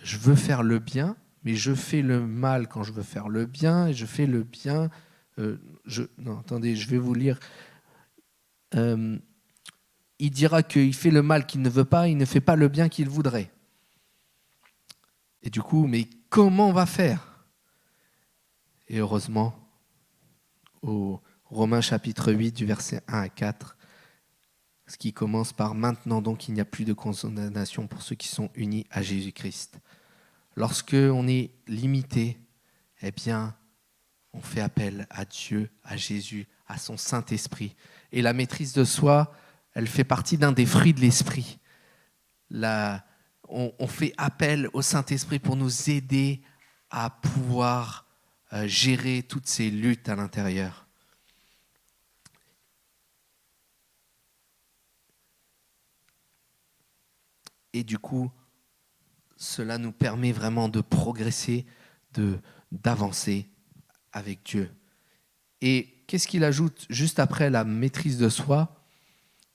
Speaker 4: je veux faire le bien, mais je fais le mal quand je veux faire le bien, et je fais le bien... non, attendez, je vais vous lire. Il dira qu'il fait le mal qu'il ne veut pas, il ne fait pas le bien qu'il voudrait. Et du coup, mais comment on va faire? Et heureusement, au Romains chapitre 8, du verset 1 à 4, ce qui commence par « Maintenant donc, il n'y a plus de condamnation pour ceux qui sont unis à Jésus-Christ. » Lorsque on est limité, eh bien, on fait appel à Dieu, à Jésus, à son Saint-Esprit. Et la maîtrise de soi, elle fait partie d'un des fruits de l'Esprit. on fait appel au Saint-Esprit pour nous aider à pouvoir gérer toutes ces luttes à l'intérieur. Et du coup, cela nous permet vraiment de progresser, d'avancer avec Dieu. Et qu'est-ce qu'il ajoute juste après la maîtrise de soi?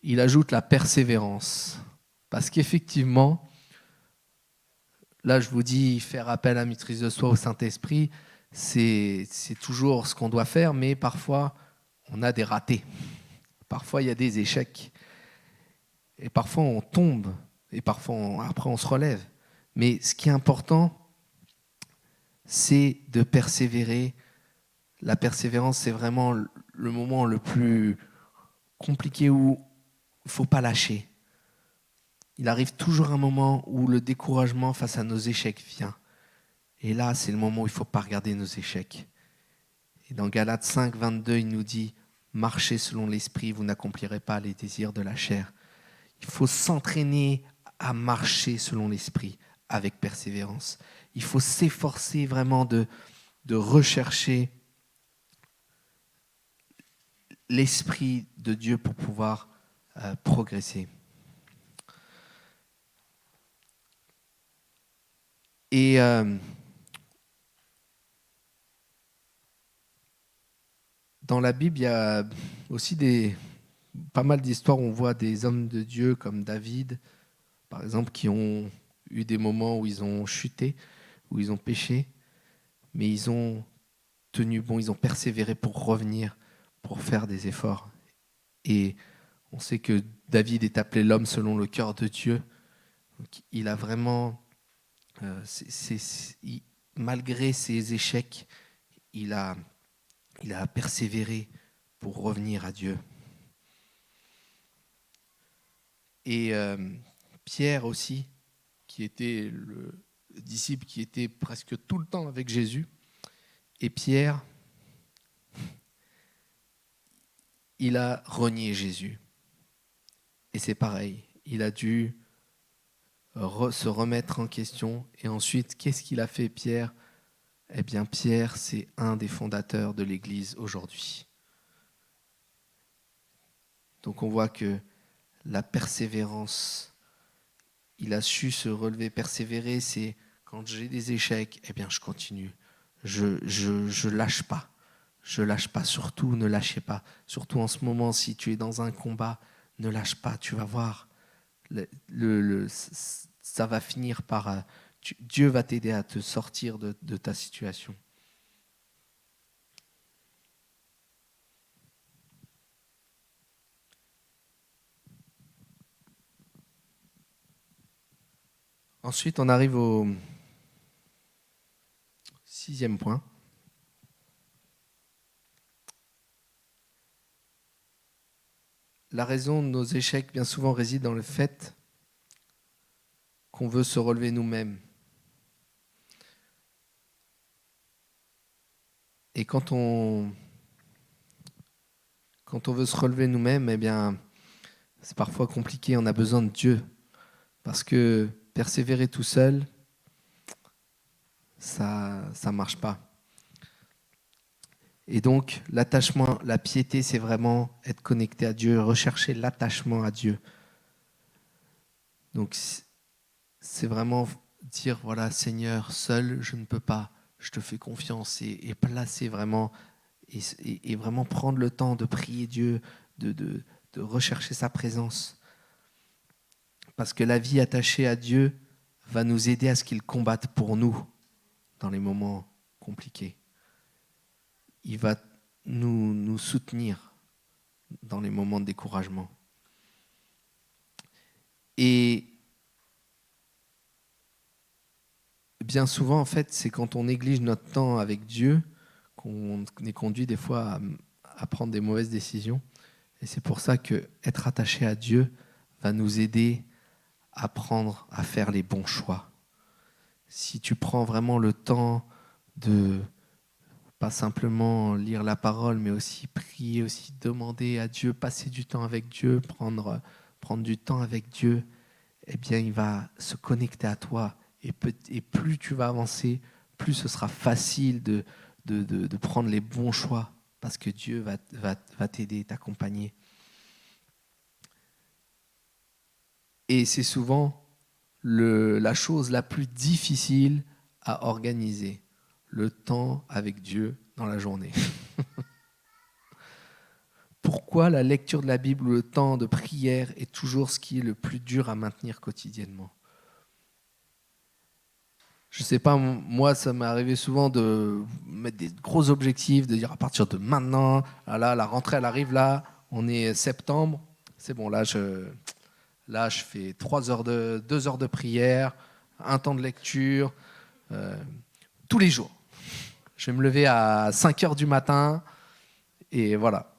Speaker 4: Il ajoute la persévérance. Parce qu'effectivement, là je vous dis, faire appel à la maîtrise de soi au Saint-Esprit, c'est toujours ce qu'on doit faire, mais parfois on a des ratés. Parfois il y a des échecs. Et parfois on tombe. Et parfois après on se relève. Mais ce qui est important, c'est de persévérer. La persévérance, c'est vraiment le moment le plus compliqué où il ne faut pas lâcher. Il arrive toujours un moment où le découragement face à nos échecs vient. Et là, c'est le moment où il ne faut pas regarder nos échecs. Et dans Galates 5, 22, il nous dit « Marchez selon l'esprit, vous n'accomplirez pas les désirs de la chair ». Il faut s'entraîner à marcher selon l'esprit avec persévérance. Il faut s'efforcer vraiment de rechercher l'esprit de Dieu pour pouvoir progresser. Et dans la Bible, il y a aussi pas mal d'histoires où on voit des hommes de Dieu comme David, par exemple, qui ont eu des moments où ils ont chuté, où ils ont péché, mais ils ont tenu bon, ils ont persévéré pour revenir, pour faire des efforts. Et on sait que David est appelé l'homme selon le cœur de Dieu. Donc, il a vraiment, malgré ses échecs, il a persévéré pour revenir à Dieu. Et Pierre aussi, qui était le disciple qui était presque tout le temps avec Jésus. Et Pierre, il a renié Jésus. Et c'est pareil, il a dû se remettre en question. Et ensuite, qu'est-ce qu'il a fait, Pierre? Eh bien, Pierre, c'est un des fondateurs de l'Église aujourd'hui. Donc on voit que la persévérance, il a su se relever, persévérer, c'est quand j'ai des échecs, eh bien je continue. Je lâche pas. Je lâche pas, surtout ne lâchez pas. Surtout en ce moment, si tu es dans un combat, ne lâche pas, tu vas voir. Ça va finir par... Dieu va t'aider à te sortir de ta situation. Ensuite, on arrive au 6e point. La raison de nos échecs, bien souvent, réside dans le fait qu'on veut se relever nous-mêmes. Et quand on veut se relever nous-mêmes, eh bien, c'est parfois compliqué, on a besoin de Dieu. Parce que persévérer tout seul, ça ne marche pas. Et donc, l'attachement, la piété, c'est vraiment être connecté à Dieu, rechercher l'attachement à Dieu. Donc, c'est vraiment dire, voilà, Seigneur, seul, je ne peux pas, je te fais confiance et placer vraiment, et vraiment prendre le temps de prier Dieu, de rechercher sa présence. Parce que la vie attachée à Dieu va nous aider à ce qu'il combatte pour nous dans les moments compliqués. Il va nous soutenir dans les moments de découragement. Et bien souvent, en fait, c'est quand on néglige notre temps avec Dieu qu'on est conduit des fois à prendre des mauvaises décisions. Et c'est pour ça qu'être attaché à Dieu va nous aider à apprendre à faire les bons choix. Si tu prends vraiment le temps de pas simplement lire la parole, mais aussi prier, aussi demander à Dieu, passer du temps avec Dieu, prendre du temps avec Dieu, eh bien, il va se connecter à toi. Et plus tu vas avancer, plus ce sera facile de prendre les bons choix, parce que Dieu va t'aider, t'accompagner. Et c'est souvent la chose la plus difficile à organiser, le temps avec Dieu dans la journée. Pourquoi la lecture de la Bible ou le temps de prière est toujours ce qui est le plus dur à maintenir quotidiennement? Je ne sais pas, moi, ça m'est arrivé souvent de mettre des gros objectifs, de dire à partir de maintenant, là, la rentrée, elle arrive là, on est septembre, c'est bon, là, je fais 2 heures de prière, un temps de lecture, tous les jours. Je vais me lever à 5 heures du matin, et voilà.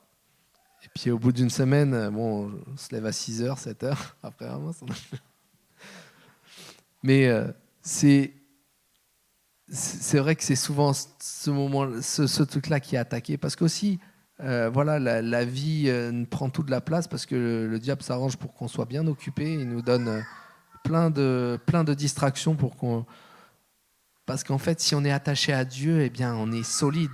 Speaker 4: Et puis au bout d'une semaine, bon, on se lève à 6 heures, 7 heures, après vraiment, ça... Mais c'est vrai que c'est souvent ce moment, ce truc-là qui est attaqué, parce qu'aussi, voilà, la vie prend toute la place, parce que le diable s'arrange pour qu'on soit bien occupé, il nous donne plein de distractions parce qu'en fait, si on est attaché à Dieu, eh bien, on est solide.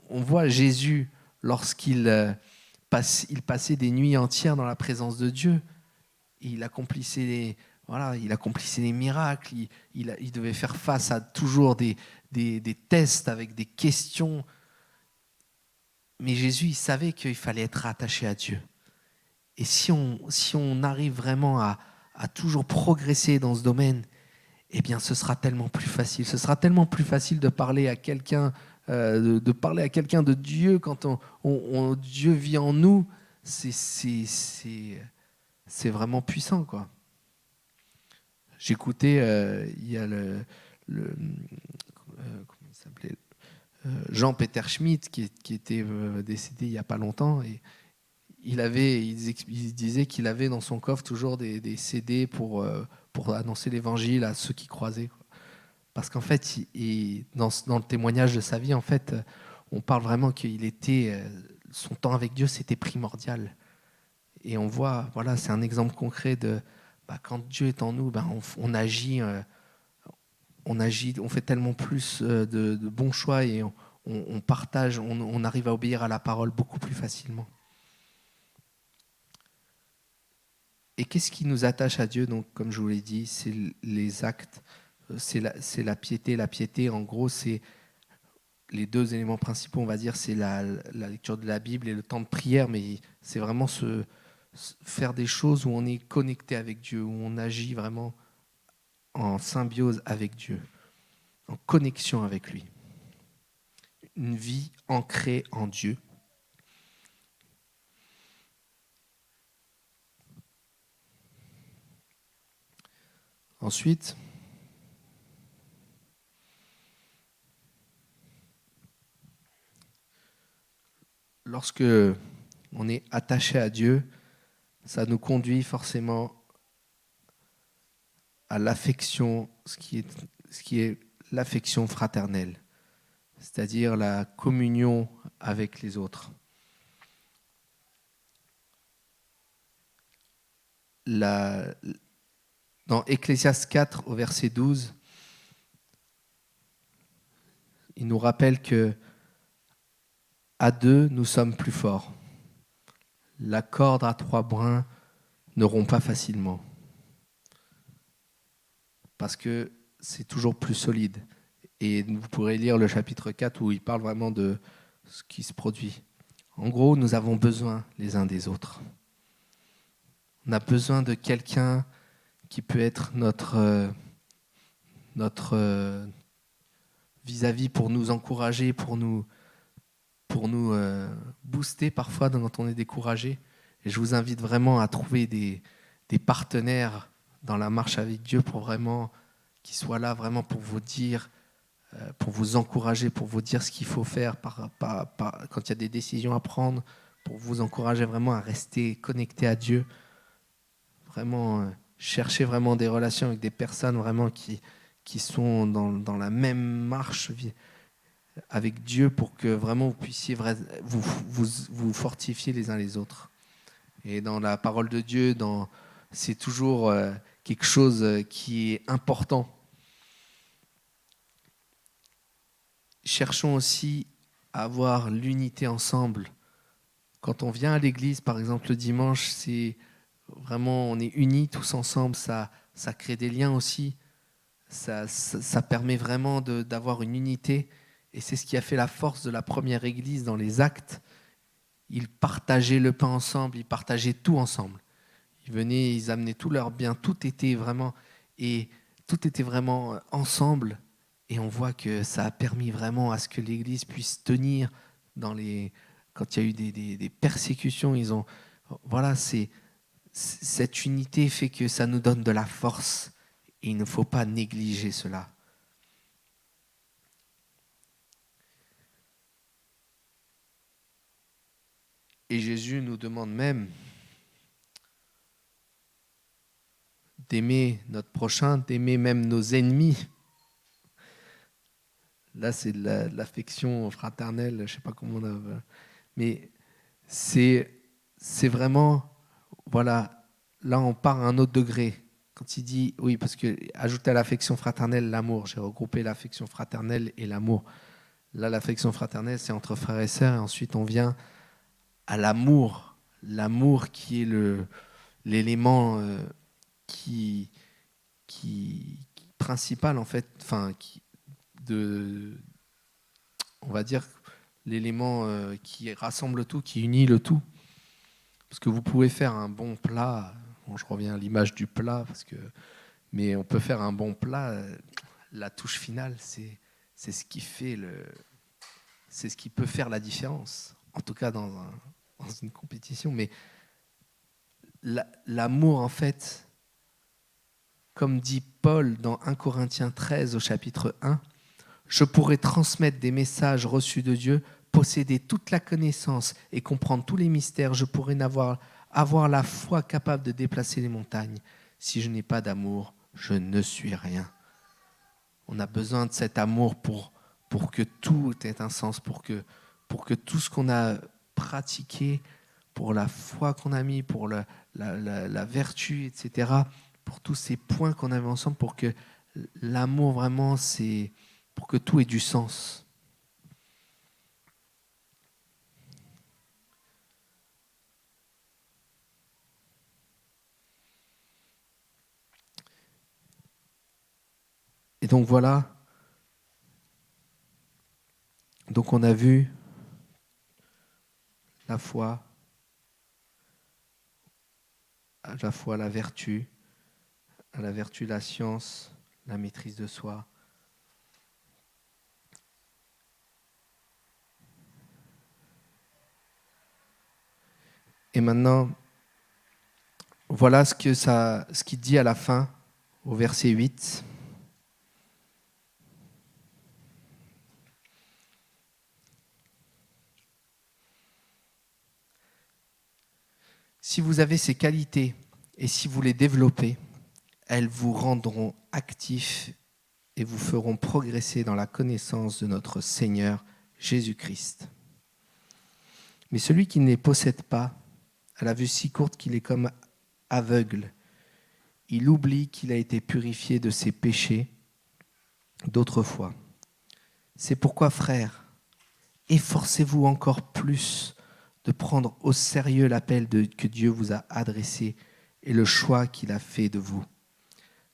Speaker 4: On voit Jésus lorsqu'il passait des nuits entières dans la présence de Dieu, et il accomplissait les miracles, il devait faire face à toujours des tests avec des questions. Mais Jésus, il savait qu'il fallait être attaché à Dieu. Et si on arrive vraiment à toujours progresser dans ce domaine, eh bien, ce sera tellement plus facile. Ce sera tellement plus facile de parler à quelqu'un, de parler à quelqu'un de Dieu quand Dieu vit en nous. C'est vraiment puissant, quoi. J'écoutais, il y a comment il s'appelait, Jean-Peter Schmitt qui était décédé il n'y a pas longtemps, et il disait qu'il avait dans son coffre toujours des CD pour annoncer l'évangile à ceux qui croisaient. Parce qu'en fait, dans le témoignage de sa vie, en fait, on parle vraiment qu'il était, son temps avec Dieu, c'était primordial. Et on voit, voilà, c'est un exemple concret de quand Dieu est en nous, on agit, on fait tellement plus de bons choix, et on partage, on arrive à obéir à la parole beaucoup plus facilement. Et qu'est-ce qui nous attache à Dieu? Donc, comme je vous l'ai dit, c'est les actes, c'est la piété. La piété, en gros, c'est les 2 éléments principaux, on va dire, c'est la lecture de la Bible et le temps de prière, mais c'est vraiment faire des choses où on est connecté avec Dieu, où on agit vraiment en symbiose avec Dieu, en connexion avec lui. Une vie ancrée en Dieu. Ensuite, lorsque on est attaché à Dieu, ça nous conduit forcément à l'affection, ce qui est l'affection fraternelle, c'est-à-dire la communion avec les autres. Dans Ecclésiaste 4, au verset 12, il nous rappelle que à 2, nous sommes plus forts. La corde à 3 brins ne rompt pas facilement, parce que c'est toujours plus solide. Et vous pourrez lire le chapitre 4 où il parle vraiment de ce qui se produit. En gros, nous avons besoin les uns des autres. On a besoin de quelqu'un qui peut être notre vis-à-vis pour nous encourager, pour nous booster parfois quand on est découragé. Et je vous invite vraiment à trouver des partenaires dans la marche avec Dieu pour vraiment qui soient là vraiment pour vous dire, pour vous encourager, pour vous dire ce qu'il faut faire quand il y a des décisions à prendre, pour vous encourager vraiment à rester connecté à Dieu, vraiment chercher vraiment des relations avec des personnes vraiment qui sont dans la même marche avec Dieu, pour que vraiment vous puissiez vous fortifier les uns les autres. Et dans la parole de Dieu, dans c'est toujours quelque chose qui est important. Cherchons aussi à avoir l'unité ensemble. Quand on vient à l'église, par exemple le dimanche, c'est vraiment, on est unis tous ensemble, ça crée des liens aussi, ça permet vraiment d'avoir une unité, et c'est ce qui a fait la force de la première église dans les Actes. Ils partageaient le pain ensemble, ils partageaient tout ensemble. Ils venaient, ils amenaient tous leurs biens, tout était vraiment ensemble. Et on voit que ça a permis vraiment à ce que l'Église puisse tenir quand il y a eu des persécutions. Cette unité fait que ça nous donne de la force. Et il ne faut pas négliger cela. Et Jésus nous demande même d'aimer notre prochain, d'aimer même nos ennemis. Là, c'est de l'affection fraternelle, je ne sais pas comment on a... Mais c'est vraiment... Voilà, là, on part à un autre degré. Quand il dit... Oui, parce que ajouter à l'affection fraternelle, l'amour. J'ai regroupé l'affection fraternelle et l'amour. Là, l'affection fraternelle, c'est entre frères et sœurs. Et ensuite, on vient à l'amour. L'amour qui est l'élément qui principal, en fait, on va dire, l'élément qui rassemble tout, qui unit le tout. Parce que vous pouvez faire un bon plat, je reviens à l'image du plat, mais on peut faire un bon plat, la touche finale, c'est ce qui fait c'est ce qui peut faire la différence, en tout cas dans une compétition. Mais l'amour, en fait, comme dit Paul dans 1 Corinthiens 13 au chapitre 1, je pourrais transmettre des messages reçus de Dieu, posséder toute la connaissance et comprendre tous les mystères. Je pourrais avoir la foi capable de déplacer les montagnes. Si je n'ai pas d'amour, je ne suis rien. On a besoin de cet amour pour que tout ait un sens, pour que tout ce qu'on a pratiqué, pour la foi qu'on a mis, pour la vertu, etc., pour tous ces points qu'on avait ensemble, pour que l'amour vraiment, pour que tout ait du sens. Et donc voilà, donc on a vu la foi, à la fois la vertu la science, la maîtrise de soi. Et maintenant, voilà ce qu'il dit à la fin, au verset 8. Si vous avez ces qualités et si vous les développez, elles vous rendront actifs et vous feront progresser dans la connaissance de notre Seigneur Jésus-Christ. Mais celui qui ne les possède pas a la vue si courte qu'il est comme aveugle. Il oublie qu'il a été purifié de ses péchés d'autrefois. C'est pourquoi, frères, efforcez-vous encore plus de prendre au sérieux l'appel que Dieu vous a adressé et le choix qu'il a fait de vous.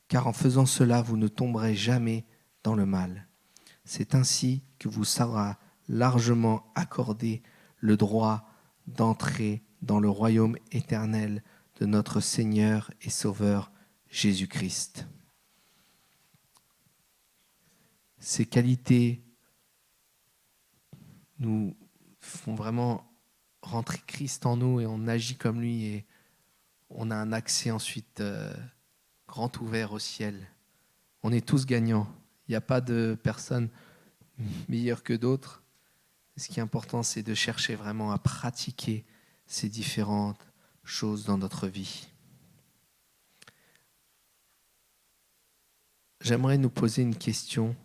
Speaker 4: Car en faisant cela, vous ne tomberez jamais dans le mal. C'est ainsi que vous sera largement accordé le droit d'entrer dans le royaume éternel de notre Seigneur et Sauveur Jésus-Christ. Ces qualités nous font vraiment rentrer Christ en nous et on agit comme lui et on a un accès ensuite grand ouvert au ciel. On est tous gagnants. Il n'y a pas de personne meilleure que d'autres. Ce qui est important, c'est de chercher vraiment à pratiquer ces différentes choses dans notre vie. J'aimerais nous poser une question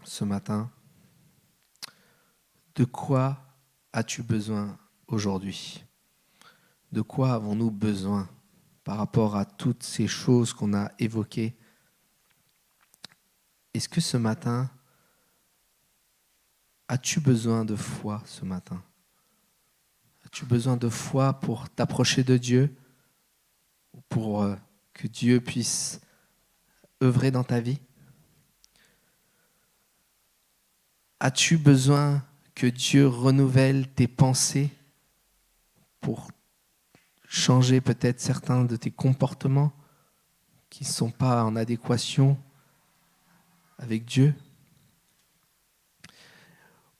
Speaker 4: ce matin. De quoi as-tu besoin aujourd'hui ? De quoi avons-nous besoin par rapport à toutes ces choses qu'on a évoquées? Est-ce que ce matin, as-tu besoin de foi ce matin? As-tu besoin de foi pour t'approcher de Dieu? Pour que Dieu puisse œuvrer dans ta vie? As-tu besoin que Dieu renouvelle tes pensées pour changer peut-être certains de tes comportements qui ne sont pas en adéquation avec Dieu?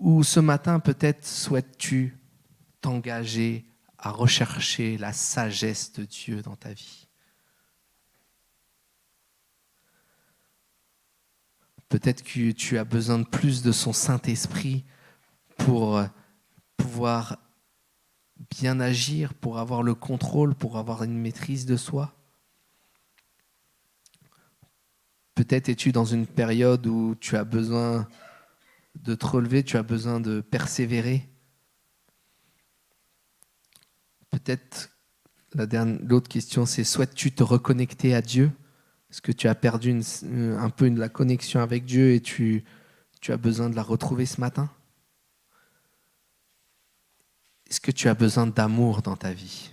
Speaker 4: Ou ce matin, peut-être souhaites-tu t'engager à rechercher la sagesse de Dieu dans ta vie? Peut-être que tu as besoin de plus de son Saint-Esprit pour pouvoir bien agir, pour avoir le contrôle, pour avoir une maîtrise de soi. Peut-être es-tu dans une période où tu as besoin de te relever, tu as besoin de persévérer. Peut-être l'autre question, c'est souhaites-tu te reconnecter à Dieu? Est-ce que tu as perdu un peu la connexion avec Dieu et tu as besoin de la retrouver ce matin? Est-ce que tu as besoin d'amour dans ta vie?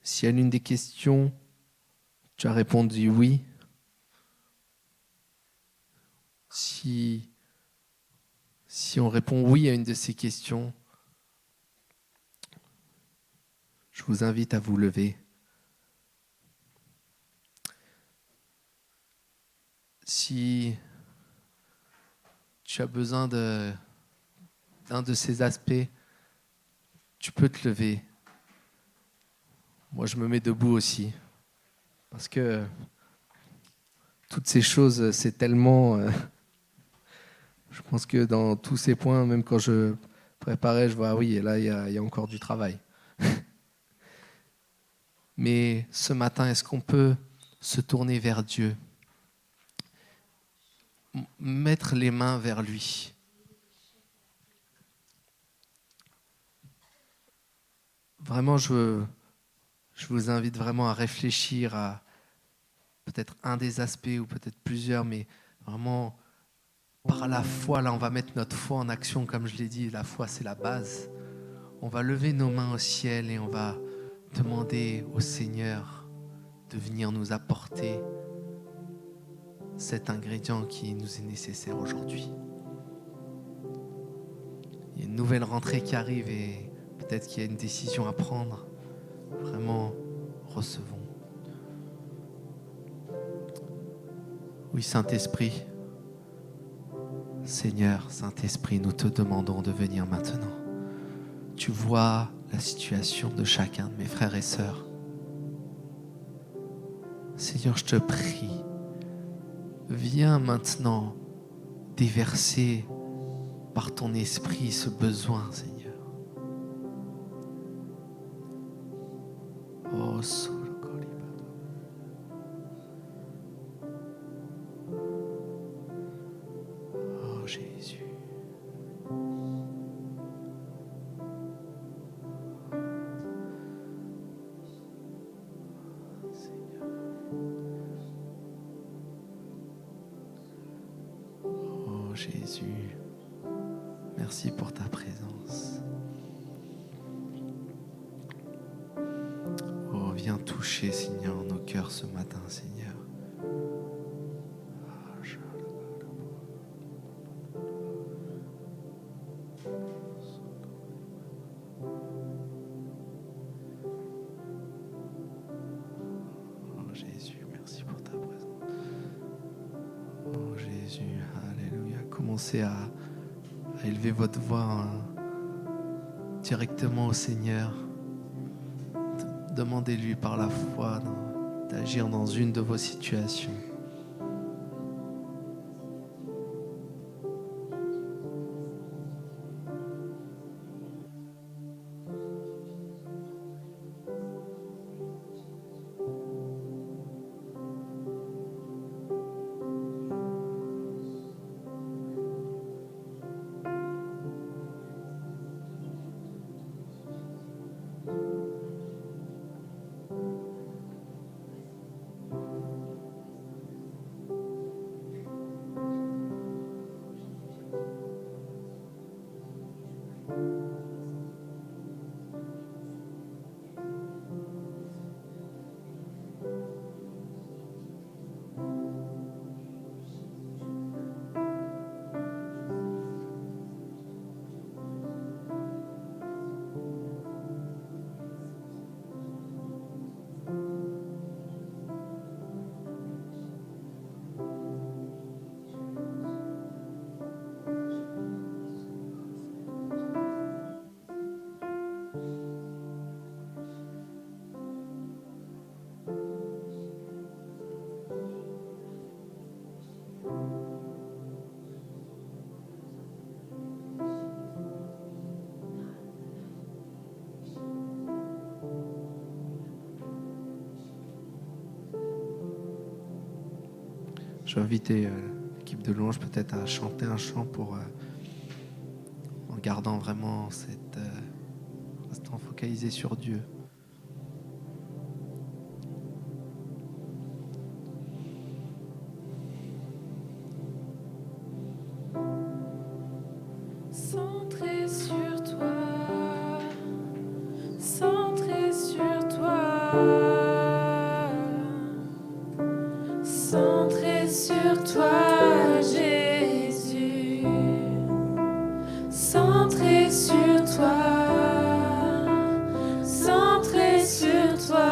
Speaker 4: Si à l'une des questions, tu as répondu oui, si on répond oui à une de ces questions, je vous invite à vous lever. Si tu as besoin d'un de ces aspects, tu peux te lever. Moi, je me mets debout aussi, parce que toutes ces choses, c'est tellement... je pense que dans tous ces points, même quand je préparais, je vois, ah oui, et là, il y a encore du travail. Mais ce matin, est-ce qu'on peut se tourner vers Dieu, mettre les mains vers lui? Vraiment, je vous invite vraiment à réfléchir à peut-être un des aspects ou peut-être plusieurs, mais vraiment, par la foi, là, on va mettre notre foi en action, comme je l'ai dit, la foi, c'est la base. On va lever nos mains au ciel et on va demander au Seigneur de venir nous apporter cet ingrédient qui nous est nécessaire aujourd'hui. Il y a une nouvelle rentrée qui arrive et peut-être qu'il y a une décision à prendre. Vraiment, recevons. Oui, Saint-Esprit, Seigneur, Saint-Esprit, nous te demandons de venir maintenant. Tu vois la situation de chacun de mes frères et sœurs. Seigneur, je te prie, viens maintenant déverser par ton esprit ce besoin, Seigneur. Oh, oh Jésus. Oh Jésus, merci pour ta présence. Oh, viens toucher, Seigneur, nos cœurs ce matin, Seigneur. Oh Jésus, merci pour ta présence. Oh Jésus, alléluia. Commencez à élever votre voix directement au Seigneur. Demandez-lui par la foi d'agir dans une de vos situations. Je vais inviter l'équipe de louange peut-être à chanter un chant en gardant vraiment restant focalisé sur Dieu.
Speaker 2: Centré sur toi, centré sur toi, centré sur toi, Jésus, centré sur toi, centré sur toi,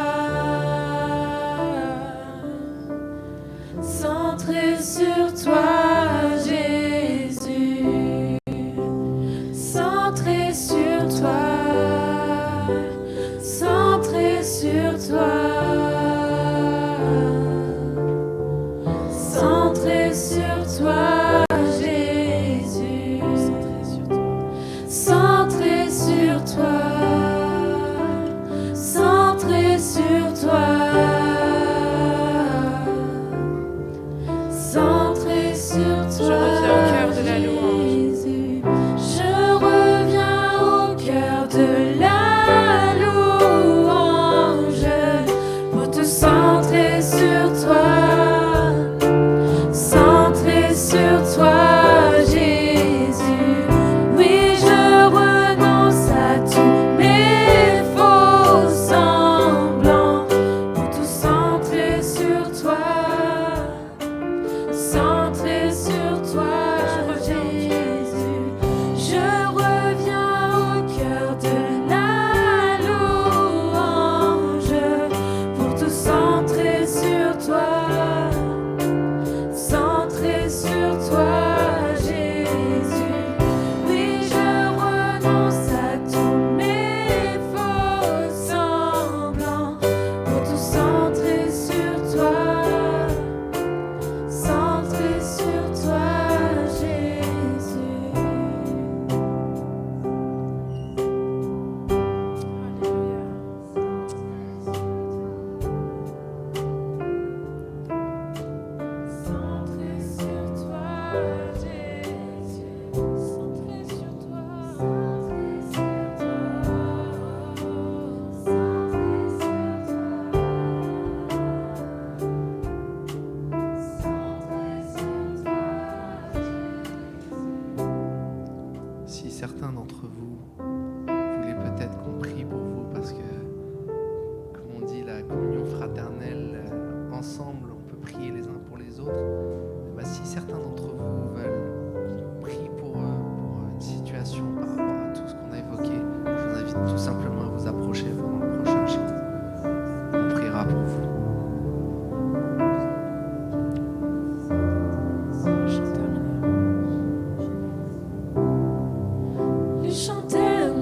Speaker 2: centré sur toi, Jésus. Centré sur toi, centré sur toi, centré sur toi, Jésus. Centré sur toi, centré sur toi, centré sur toi.
Speaker 3: Je reviens au cœur de la louange.
Speaker 2: Je reviens au cœur de la louange pour te centrer sur toi, centrer sur toi, Jésus. Oui, je renonce à tous mes faux semblants pour te centrer sur toi, centrer sur toi, Jésus. Je reviens au cœur de la louange pour te centrer sur toi, centrer sur toi, Jésus. Oui, je renonce à tous mes faux semblants pour te centrer sur toi, centrer sur toi, Jésus. Centré sur toi, Jésus. Centré sur toi, centré sur toi, centré sur toi, centré sur toi,
Speaker 4: Si certains d'entre vous voulaient peut-être qu'on prie pour vous, parce que, comme on dit, la communion fraternelle, ensemble, on peut prier les uns pour les autres. Si certains d'entre vous veulent qu'on prie pour une situation par rapport à tout ce qu'on a évoqué, je vous invite tout simplement à vous approcher pendant le prochain chant. On priera pour vous.
Speaker 2: Les chanteurs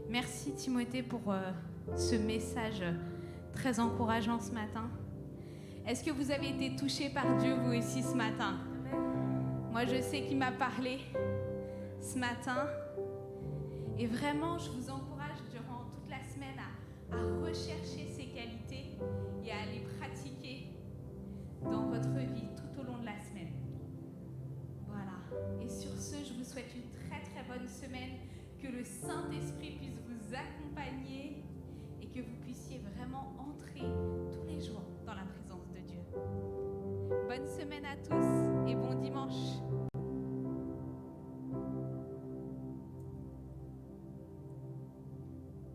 Speaker 1: Merci Timothée pour ce message très encourageant ce matin. Est-ce que vous avez été touchés par Dieu vous aussi ce matin? Moi je sais qu'il m'a parlé ce matin et vraiment je vous encourage durant toute la semaine à rechercher ces qualités et à les pratiquer dans votre vie tout au long de la semaine. Voilà. Et sur ce, je vous souhaite une très très bonne semaine, que le Saint-Esprit puisse vous accompagner et que vous puissiez vraiment